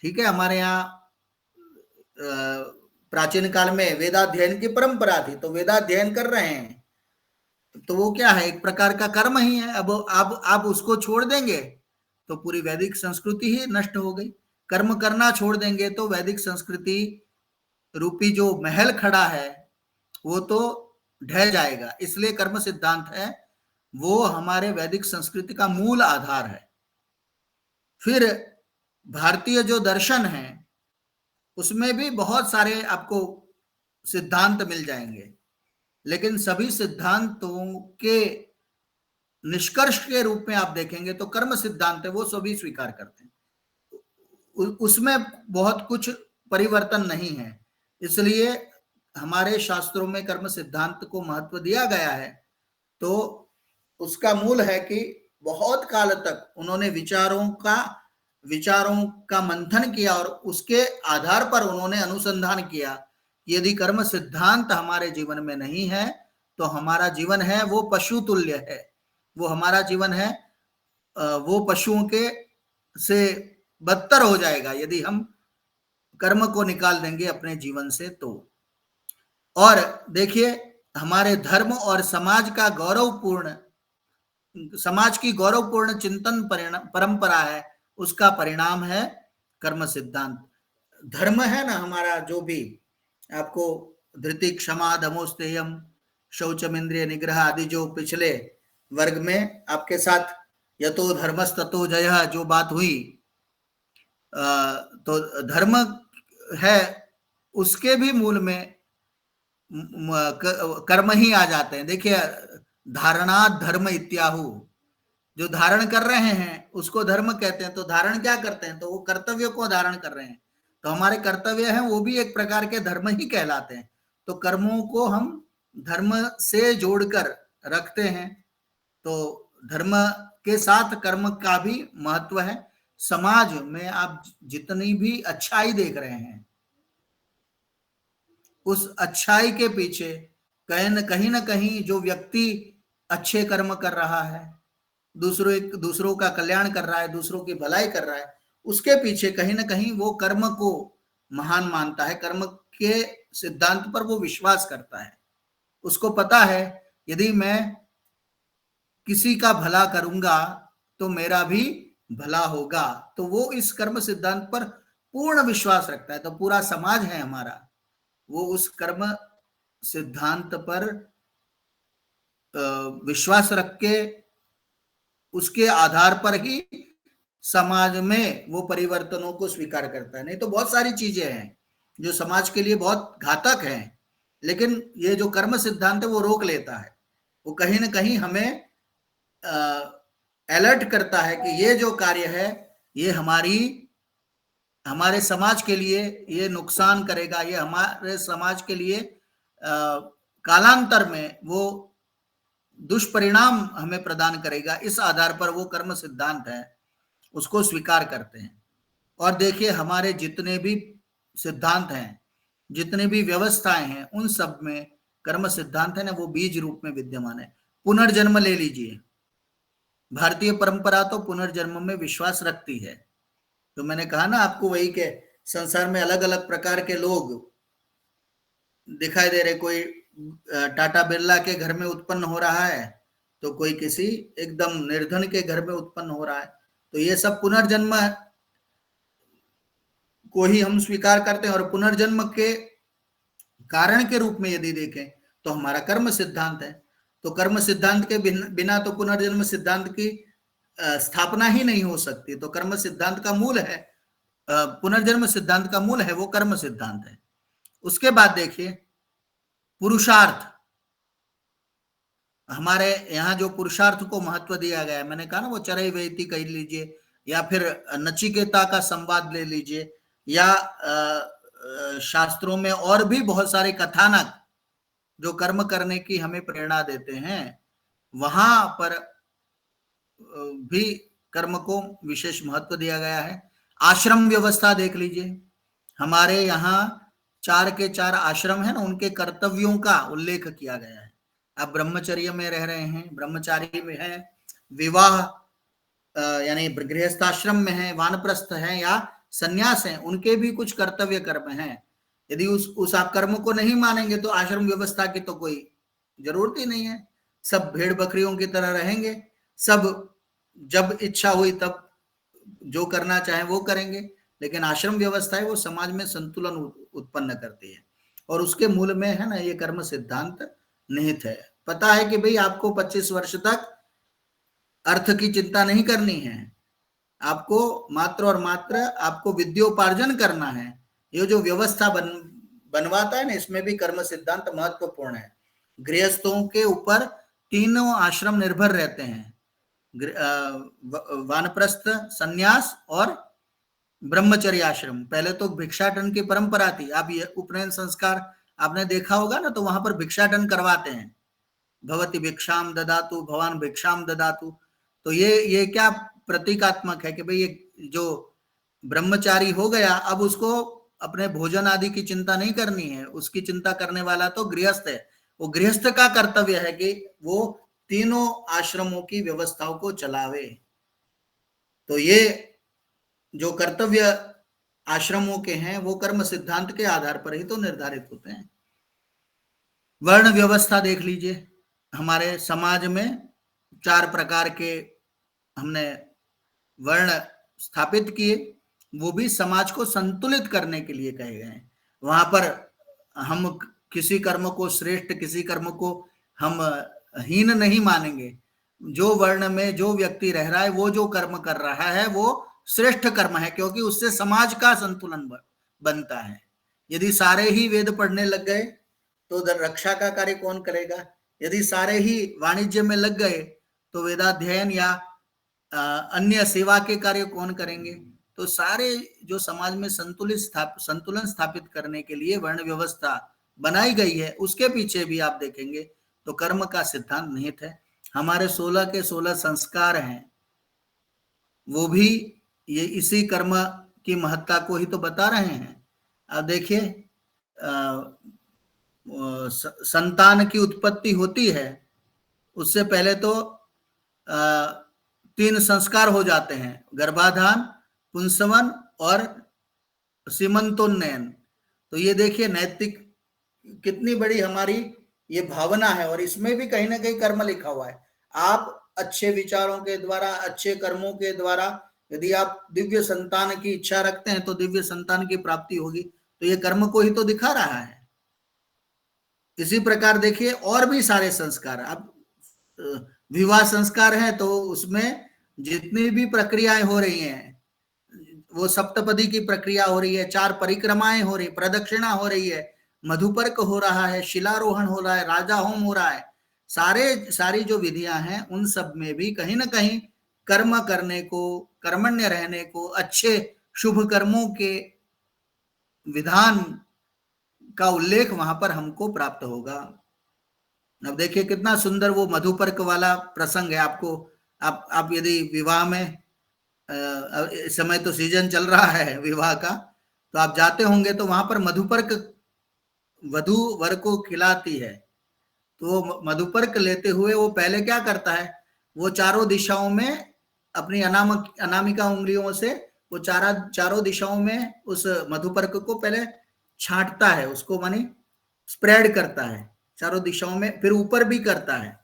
ठीक है, हमारे यहाँ प्राचीन काल में वेदाध्ययन की परंपरा थी, तो वेदाध्ययन कर रहे हैं, तो वो क्या है, एक प्रकार का कर्म ही है। अब आप उसको छोड़ देंगे तो पूरी वैदिक संस्कृति ही नष्ट हो गई। कर्म करना छोड़ देंगे तो वैदिक संस्कृति रूपी जो महल खड़ा है वो तो ढह जाएगा। इसलिए कर्म सिद्धांत है वो हमारे वैदिक संस्कृति का मूल आधार है। फिर भारतीय जो दर्शन है उसमें भी बहुत सारे आपको सिद्धांत मिल जाएंगे, लेकिन सभी सिद्धांतों के निष्कर्ष के रूप में आप देखेंगे तो कर्म सिद्धांत है वो सभी स्वीकार करते हैं, उसमें बहुत कुछ परिवर्तन नहीं है। इसलिए हमारे शास्त्रों में कर्म सिद्धांत को महत्व दिया गया है, तो उसका मूल है कि बहुत काल तक उन्होंने विचारों का मंथन किया और उसके आधार पर उन्होंने अनुसंधान किया। यदि कर्म सिद्धांत हमारे जीवन में नहीं है तो हमारा जीवन है वो पशु तुल्य है, वो हमारा जीवन है वो पशुओं के से बदतर हो जाएगा यदि हम कर्म को निकाल देंगे अपने जीवन से। तो और देखिए, हमारे धर्म और समाज की गौरवपूर्ण चिंतन परंपरा है, उसका परिणाम है कर्म सिद्धांत। धर्म है ना हमारा, जो भी आपको धृति, क्षमा, दमोस्तेयम, शौचम, इंद्रिय निग्रह आदि जो पिछले वर्ग में आपके साथ यतो धर्मस् ततो जयः जो बात हुई, तो धर्म है, उसके भी मूल में कर्म ही आ जाते हैं। देखिए, धारणा धर्म इत्याहु, जो धारण कर रहे हैं उसको धर्म कहते हैं। तो धारण क्या करते हैं, तो वो कर्तव्य को धारण कर रहे हैं, तो हमारे कर्तव्य हैं वो भी एक प्रकार के धर्म ही कहलाते हैं। तो कर्मों को हम धर्म से जोड़कर रखते हैं, तो धर्म के साथ कर्म का भी महत्व है। समाज में आप जितनी भी अच्छाई देख रहे हैं, उस अच्छाई के पीछे कहीं न कहीं जो व्यक्ति अच्छे कर्म कर रहा है, दूसरों का कल्याण कर रहा है, दूसरों की भलाई कर रहा है, उसके पीछे कहीं न कहीं वो कर्म को महान मानता है, कर्म के सिद्धांत पर वो विश्वास करता है। उसको पता है यदि मैं किसी का भला करूंगा तो मेरा भी भला होगा, तो वो इस कर्म सिद्धांत पर पूर्ण विश्वास रखता है। तो पूरा समाज है हमारा, वो उस कर्म सिद्धांत पर विश्वास रख के उसके आधार पर ही समाज में वो परिवर्तनों को स्वीकार करता है। नहीं तो बहुत सारी चीजें हैं जो समाज के लिए बहुत घातक हैं, लेकिन ये जो कर्म सिद्धांत है वो रोक लेता है, वो कहीं ना कहीं हमें अलर्ट करता है कि ये जो कार्य है ये हमारे समाज के लिए ये नुकसान करेगा, ये हमारे समाज के लिए कालांतर में वो दुष्परिणाम हमें प्रदान करेगा। इस आधार पर वो कर्म सिद्धांत है उसको स्वीकार करते हैं। और देखिए, हमारे जितने भी सिद्धांत हैं, जितने भी व्यवस्थाएं हैं, उन सब में कर्म सिद्धांत है ना, वो बीज रूप में विद्यमान है। पुनर्जन्म ले लीजिए, भारतीय परंपरा तो पुनर्जन्म में विश्वास रखती है। तो मैंने कहा ना आपको वही के संसार में अलग अलग प्रकार के लोग दिखाई दे रहे, कोई टाटा बिरला के घर में उत्पन्न हो रहा है, तो कोई किसी एकदम निर्धन के घर में उत्पन्न हो रहा है। तो ये सब पुनर्जन्म को ही हम स्वीकार करते हैं। और पुनर्जन्म के कारण के रूप में यदि देखें तो हमारा कर्म सिद्धांत है। तो कर्म सिद्धांत के बिना तो पुनर्जन्म सिद्धांत की स्थापना ही नहीं हो सकती। तो कर्म सिद्धांत का मूल है, पुनर्जन्म सिद्धांत का मूल है वो कर्म सिद्धांत है। उसके बाद देखिए पुरुषार्थ, हमारे यहाँ जो पुरुषार्थ को महत्व दिया गया है, मैंने कहा ना वो चरैवेति कह लीजिए, या फिर नचिकेता का संवाद ले लीजिए, या शास्त्रों में और भी बहुत सारे कथानक जो कर्म करने की हमें प्रेरणा देते हैं, वहां पर भी कर्म को विशेष महत्व दिया गया है। आश्रम व्यवस्था देख लीजिए, हमारे यहाँ 4 के 4 आश्रम है ना, उनके कर्तव्यों का उल्लेख किया गया है। आप ब्रह्मचर्य में रह रहे हैं, ब्रह्मचारी में है, विवाह यानी गृहस्थाश्रम में है, वानप्रस्थ है या सन्यास है, उनके भी कुछ कर्तव्य कर्म हैं। यदि उस आप कर्म को नहीं मानेंगे तो आश्रम व्यवस्था की तो कोई जरूरत ही नहीं है। सब भेड़ बकरियों की तरह रहेंगे, सब जब इच्छा हुई तब जो करना चाहे वो करेंगे। लेकिन आश्रम व्यवस्था है वो समाज में संतुलन उत्पन्न करती है, और उसके मूल में है ना ये कर्म सिद्धांत निहित है। पता है कि भाई आपको 25 वर्ष तक अर्थ की चिंता नहीं करनी है, आपको मात्र और मात्र आपको विद्योपार्जन करना है। ये जो व्यवस्था बनवाता है ना, इसमें भी कर्म सिद्धांत महत्वपूर्ण है। गृहस्थों के ऊपर तीनों आश्रम निर्भर रहते हैं, वानप्रस्थ, सन्यास और ब्रह्मचर्य आश्रम। पहले तो भिक्षाटन की परंपरा थी, अब ये उपनयन संस्कार आपने देखा होगा ना, तो वहां पर भिक्षाटन करवाते हैं, भवती भिक्षाम ददातु, भगवान भिक्षाम ददातु। तो ये क्या प्रतीकात्मक है कि भाई ये जो ब्रह्मचारी हो गया, अब उसको अपने भोजन आदि की चिंता नहीं करनी है, उसकी चिंता करने वाला तो गृहस्थ है। वो गृहस्थ का कर्तव्य है कि वो तीनों आश्रमों की व्यवस्थाओं को चलावे। तो ये जो कर्तव्य आश्रमों के हैं वो कर्म सिद्धांत के आधार पर ही तो निर्धारित होते हैं। वर्ण व्यवस्था देख लीजिए, हमारे समाज में 4 प्रकार के हमने वर्ण स्थापित किए, वो भी समाज को संतुलित करने के लिए कहे गए हैं। वहां पर हम किसी कर्म को श्रेष्ठ, किसी कर्म को हम हीन नहीं मानेंगे। जो वर्ण में जो व्यक्ति रह रहा है, वो जो कर्म कर रहा है वो श्रेष्ठ कर्म है, क्योंकि उससे समाज का संतुलन बनता है। यदि सारे ही वेद पढ़ने लग गए तो रक्षा का कार्य कौन करेगा? यदि सारे ही वाणिज्य में लग गए तो वेदाध्ययन या अन्य सेवा के कार्य कौन करेंगे? तो सारे जो समाज में संतुलन स्थापित करने के लिए वर्ण व्यवस्था बनाई गई है, उसके पीछे भी आप देखेंगे तो कर्म का सिद्धांत निहित है। हमारे 16 के 16 संस्कार हैं, वो भी ये इसी कर्म की महत्ता को ही तो बता रहे हैं। अब देखिए, संतान की उत्पत्ति होती है, उससे पहले तो 3 संस्कार हो जाते हैं, गर्भाधान, पुंसवन और सीमंतोन्नयन। तो ये देखिए नैतिक कितनी बड़ी हमारी ये भावना है, और इसमें भी कहीं ना कहीं कर्म लिखा हुआ है। आप अच्छे विचारों के द्वारा, अच्छे कर्मों के द्वारा यदि आप दिव्य संतान की इच्छा रखते हैं तो दिव्य संतान की प्राप्ति होगी। तो ये कर्म को ही तो दिखा रहा है। इसी प्रकार देखिए और भी सारे संस्कार, अब विवाह संस्कार है तो उसमें जितनी भी प्रक्रियाएं हो रही हैं, वो सप्तपदी की प्रक्रिया हो रही है, 4 परिक्रमाएं हो रही, प्रदक्षिणा हो रही है, मधुपर्क हो रहा है, शिलारोहण हो रहा है, राजा होम हो रहा है। सारी जो विधियां हैं उन सब में भी कहीं ना कहीं कर्म करने को, कर्मण्य रहने को, अच्छे शुभ कर्मों के विधान का उल्लेख वहां पर हमको प्राप्त होगा। अब देखिए कितना सुंदर वो मधुपर्क वाला प्रसंग है। आपको आप यदि विवाह में, इस समय तो सीजन चल रहा है विवाह का, तो आप जाते होंगे तो वहां पर मधुपर्क वधू वर को खिलाती है। तो मधुपर्क लेते हुए वो पहले क्या करता है, वो चारों दिशाओं में अपनी अनामिका उंगलियों से वो चारों दिशाओं में उस मधुपर्क को पहले छांटता है, उसको माने स्प्रेड करता है चारों दिशाओं में, फिर ऊपर भी करता है,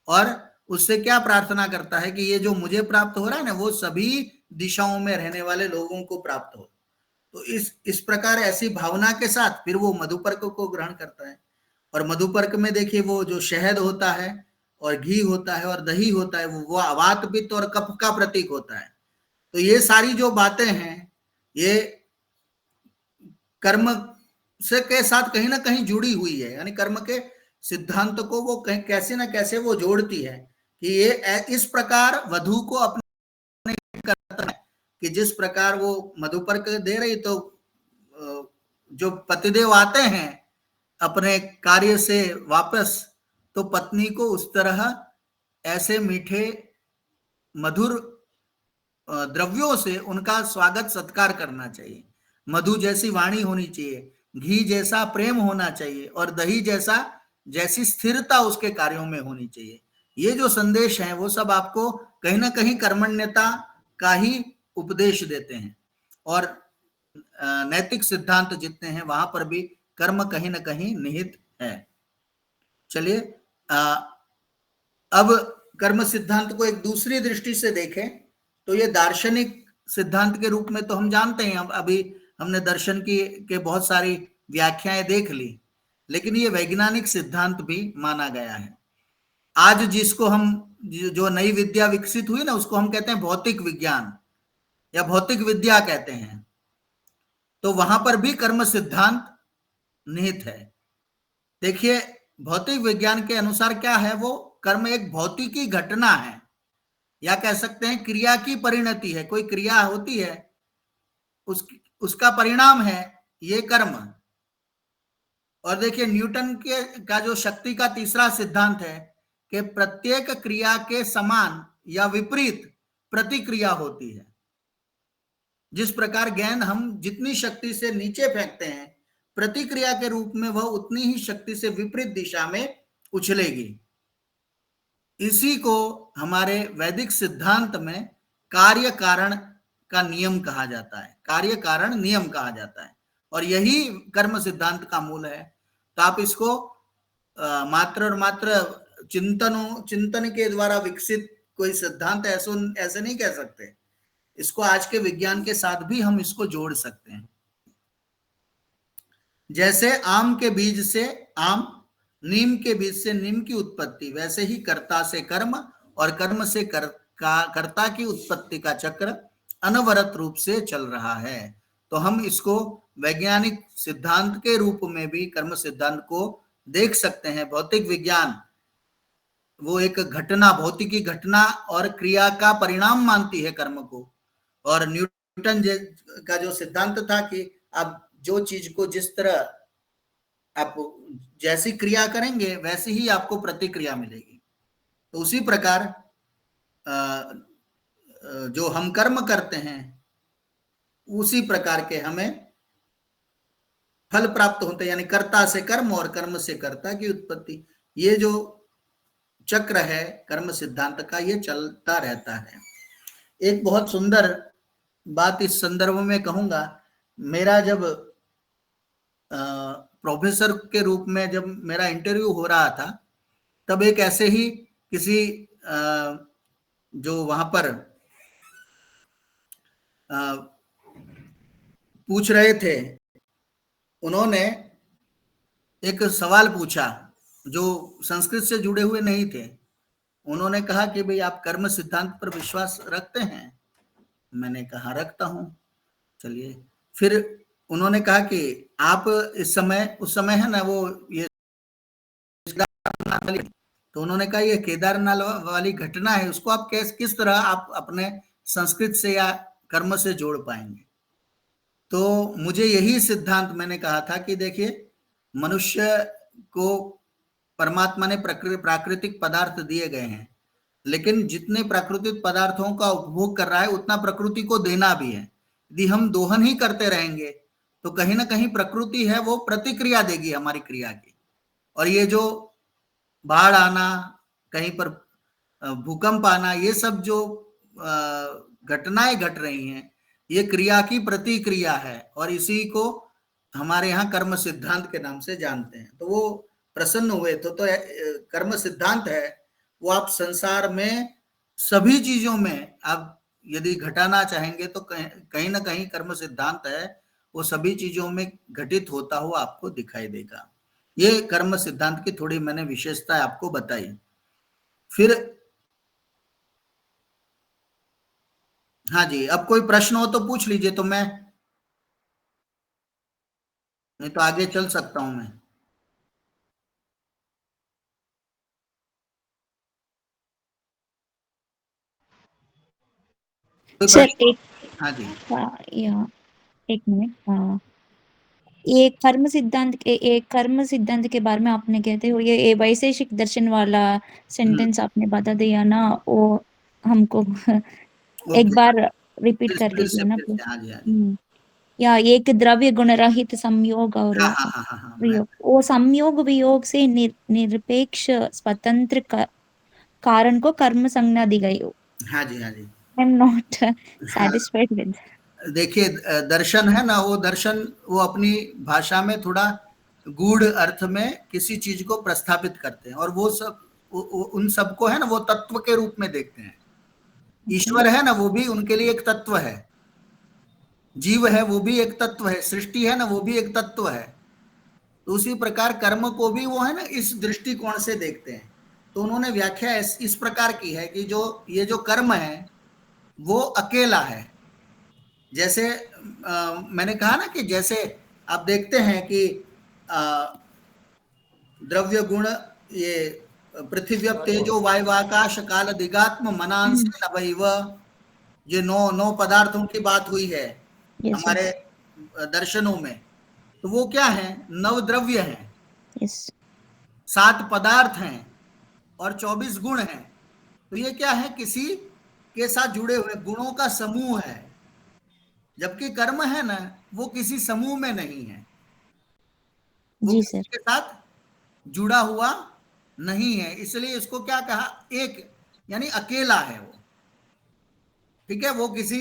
और उससे क्या प्रार्थना करता है कि ये जो मुझे प्राप्त हो रहा है ना, वो सभी दिशाओं में रहने वाले लोगों को प्राप्त हो। तो इस प्रकार ऐसी भावना के साथ फिर वो मधुपर्क को ग्रहण करता है। और मधुपर्क में देखिए वो जो शहद होता है और घी होता है और दही होता है, वो वात पित्त और कफ का प्रतीक होता है। तो ये सारी जो बातें हैं ये कर्म से के साथ कहीं ना कहीं जुड़ी हुई है, यानी कर्म के सिद्धांत को वो कैसे ना कैसे वो जोड़ती है कि ये इस प्रकार वधू को अपने करता है कि जिस प्रकार वो मधुपर्क दे रही, तो जो पतिदेव आते हैं अपने कार्य से वापस, तो पत्नी को उस तरह ऐसे मीठे मधुर द्रव्यों से उनका स्वागत सत्कार करना चाहिए। मधु जैसी वाणी होनी चाहिए, घी जैसा प्रेम होना चाहिए, और दही जैसी स्थिरता उसके कार्यों में होनी चाहिए। ये जो संदेश है वो सब आपको कहीं ना कहीं कर्मण्यता का ही उपदेश देते हैं, और नैतिक सिद्धांत जितने हैं वहां पर भी कर्म कहीं ना कहीं निहित है। चलिए अब कर्म सिद्धांत को एक दूसरी दृष्टि से देखें तो ये दार्शनिक सिद्धांत के रूप में तो हम जानते हैं, अभी हमने दर्शन के बहुत सारी व्याख्याएं देख ली, लेकिन ये वैज्ञानिक सिद्धांत भी माना गया है। आज जिसको हम जो नई विद्या विकसित हुई ना, उसको हम कहते हैं भौतिक विज्ञान या भौतिक विद्या कहते हैं। तो वहां पर भी कर्म सिद्धांत निहित है। देखिए भौतिक विज्ञान के अनुसार क्या है, वो कर्म एक भौतिकी घटना है, या कह सकते हैं क्रिया की परिणति है। कोई क्रिया होती है, उसका परिणाम है ये कर्म। और देखिए न्यूटन के का जो शक्ति का तीसरा सिद्धांत है कि प्रत्येक क्रिया के समान या विपरीत प्रतिक्रिया होती है। जिस प्रकार गेंद हम जितनी शक्ति से नीचे फेंकते हैं, प्रतिक्रिया के रूप में वह उतनी ही शक्ति से विपरीत दिशा में उछलेगी। इसी को हमारे वैदिक सिद्धांत में कार्य कारण का नियम कहा जाता है, कार्य कारण नियम कहा जाता है, और यही कर्म सिद्धांत का मूल है। तो आप इसको मात्र और मात्र चिंतन के द्वारा विकसित कोई सिद्धांत ऐसे नहीं कह सकते। इसको आज के विज्ञान के साथ भी हम इसको जोड़ सकते हैं। जैसे आम के बीज से आम, नीम के बीज से नीम की उत्पत्ति, वैसे ही कर्ता से कर्म और कर्म से कर्ता की उत्पत्ति का चक्र अनवरत रूप से चल रहा है। तो हम इसको वैज्ञानिक सिद्धांत के रूप में भी कर्म सिद्धांत को देख सकते हैं। भौतिक विज्ञान वो एक घटना, भौतिकी घटना और क्रिया का परिणाम मानती है कर्म को, और न्यूटन का जो सिद्धांत था कि आप जो चीज को जिस तरह आप जैसी क्रिया करेंगे वैसी ही आपको प्रतिक्रिया मिलेगी। तो उसी प्रकार जो हम कर्म करते हैं उसी प्रकार के हमें फल प्राप्त होते हैं, यानी कर्ता से कर्म और कर्म से कर्ता की उत्पत्ति। ये जो चक्र है कर्म सिद्धांत का, ये चलता रहता है। एक बहुत सुंदर बात इस संदर्भ में कहूंगा, मेरा जब प्रोफेसर के रूप में जब मेरा इंटरव्यू हो रहा था, तब एक ऐसे ही किसी जो वहां पर पूछ रहे थे, उन्होंने एक सवाल पूछा जो संस्कृत से जुड़े हुए नहीं थे। उन्होंने कहा कि भाई आप कर्म सिद्धांत पर विश्वास रखते हैं? मैंने कहा रखता हूं। चलिए, फिर उन्होंने कहा कि आप इस समय, उस समय है ना वो ये, तो उन्होंने कहा ये केदारनाथ वाली घटना है, उसको आप किस तरह आप अपने संस्कृत से या कर्म से जोड़ पाएंगे? तो मुझे यही सिद्धांत मैंने कहा था कि देखिए, मनुष्य को परमात्मा ने प्राकृतिक पदार्थ दिए गए हैं, लेकिन जितने प्राकृतिक पदार्थों का उपभोग कर रहा है उतना प्रकृति को देना भी है। यदि हम दोहन ही करते रहेंगे तो कहीं ना कहीं प्रकृति है वो प्रतिक्रिया देगी हमारी क्रिया की। और ये जो बाढ़ आना, कहीं पर भूकंप आना, ये सब जो घटनाएं घट रही हैं, ये क्रिया की प्रतिक्रिया है, और इसी को हमारे यहाँ कर्म सिद्धांत के नाम से जानते हैं। तो वो प्रसन्न हुए। तो कर्म सिद्धांत है वो आप संसार में सभी चीजों में आप यदि घटाना चाहेंगे तो कहीं ना कहीं कर्म सिद्धांत है वो सभी चीजों में घटित होता हुआ आपको दिखाई देगा। ये कर्म सिद्धांत की थोड़ी मैंने विशेषता आपको बताई। फिर हाँ जी, अब कोई प्रश्न हो तो पूछ लीजिए, तो मैं नहीं तो आगे चल सकता हूं मैं। सर एक, हाँ जी, या एक मिनट, ये कर्म सिद्धांत के बारे में आपने कहते हो, ये वैशेषिक दर्शन वाला सेंटेंस आपने बता दिया ना, वो हमको एक बार रिपीट कर लीजिए ना प्लीज। हाँ जी, हाँ जी। या एक द्रव्य गुण रहित संयोग और हाँ, वियोग, वो संयोग वियोग से निरपेक्ष स्वतंत्र कारण को कर्म संज्ञा दी गई। हाँ जी, हाँ जी। I am not satisfied with. देखिए, दर्शन है ना, वो दर्शन वो अपनी भाषा में थोड़ा गूढ़ अर्थ में किसी चीज को प्रस्थापित करते हैं, और वो सब उन सबको है ना वो तत्व के रूप में देखते हैं। ईश्वर है ना वो भी उनके लिए एक तत्व है, जीव है वो भी एक तत्व है, सृष्टि है ना वो भी एक तत्व है। तो उसी प्रकार कर्म को भी वो है ना इस दृष्टिकोण से देखते हैं। तो उन्होंने व्याख्या इस प्रकार की है कि जो ये जो कर्म है वो अकेला है। जैसे मैंने कहा ना कि जैसे आप देखते हैं कि द्रव्य गुण, ये पृथ्वी तेजो वायु आकाश काल दिगात्म मनांस नभैव, ये नौ पदार्थों की बात हुई है हमारे दर्शनों में। तो वो क्या है? नव द्रव्य है। यस 7 पदार्थ हैं और 24 गुण हैं। तो ये क्या है, किसी के साथ जुड़े हुए गुणों का समूह है, जबकि कर्म है ना वो किसी समूह में नहीं है, वो जी किसी सर। के साथ जुड़ा हुआ नहीं है, इसलिए इसको क्या कहा, एक, यानी अकेला है वो। ठीक है, वो किसी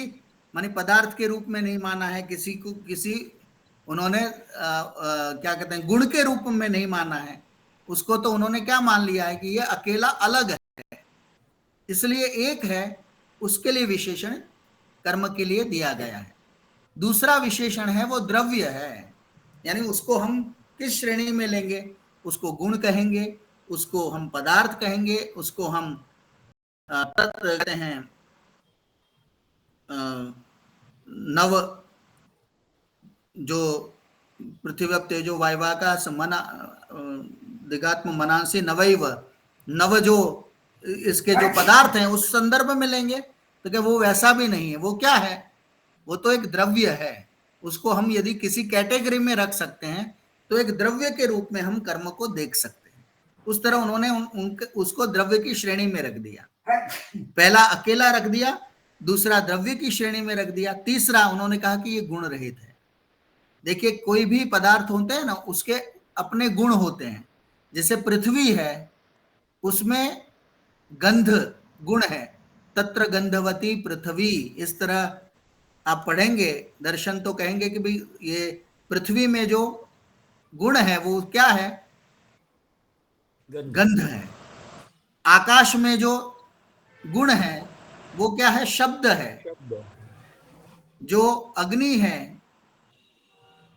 माने पदार्थ के रूप में नहीं माना है, किसी को किसी उन्होंने क्या कहते हैं गुण के रूप में नहीं माना है, उसको तो उन्होंने क्या मान लिया है कि ये अकेला अलग है, इसलिए एक है, उसके लिए विशेषण कर्म के लिए दिया गया है। दूसरा विशेषण है वो द्रव्य है, यानी उसको हम किस श्रेणी में लेंगे, उसको गुण कहेंगे, उसको हम पदार्थ कहेंगे, उसको हम तत्व कहते हैं, नव जो पृथ्वी तेजो वायवाकाश मना दिगात्म मनांसी नवैव, नव जो इसके जो पदार्थ हैं उस संदर्भ में लेंगे तो क्या वो वैसा भी नहीं है, वो क्या है, वो तो एक द्रव्य है, उसको हम यदि किसी कैटेगरी में रख सकते हैं तो एक द्रव्य के रूप में हम कर्म को देख सकते हैं। उस तरह उन्होंने उसको द्रव्य की श्रेणी में रख दिया, पहला अकेला रख दिया, दूसरा द्रव्य की श्रेणी में रख दिया, तीसरा उन्होंने कहा कि ये गुण रहित है। देखिए कोई भी पदार्थ होते हैं ना उसके अपने गुण होते हैं, जैसे पृथ्वी है उसमें गंध गुण है, तत्र गंधवती पृथ्वी, इस तरह आप पढ़ेंगे दर्शन तो कहेंगे कि भाई ये पृथ्वी में जो गुण है वो क्या है, गंध है। आकाश में जो गुण है वो क्या है, शब्द है। जो अग्नि है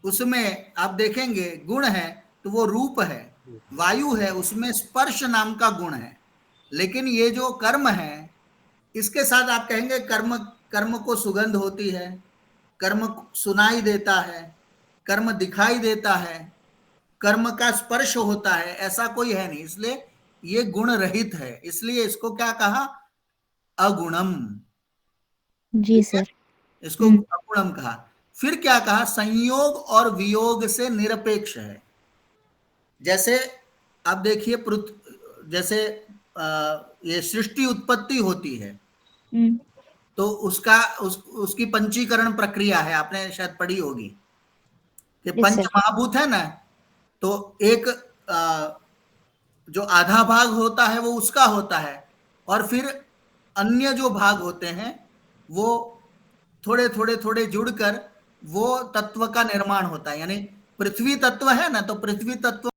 उसमें आप देखेंगे गुण है तो वो रूप है। वायु है उसमें स्पर्श नाम का गुण है। लेकिन ये जो कर्म है इसके साथ आप कहेंगे कर्म, कर्म को सुगंध होती है, कर्म सुनाई देता है, कर्म दिखाई देता है, कर्म का स्पर्श होता है, ऐसा कोई है नहीं, इसलिए ये गुण रहित है, इसलिए इसको क्या कहा, अगुणम। जी सर। इसको अगुणम कहा। फिर क्या कहा, संयोग और वियोग से निरपेक्ष है। जैसे आप देखिए जैसे ये सृष्टि उत्पत्ति होती है तो उसकी पंचीकरण प्रक्रिया है, आपने शायद पढ़ी होगी कि पंच महाभूत है ना, तो एक जो आधा भाग होता है वो उसका होता है और फिर अन्य जो भाग होते हैं वो थोड़े थोड़े थोड़े जुड़कर वो तत्व का निर्माण होता है। यानी पृथ्वी तत्व है ना, तो पृथ्वी तत्व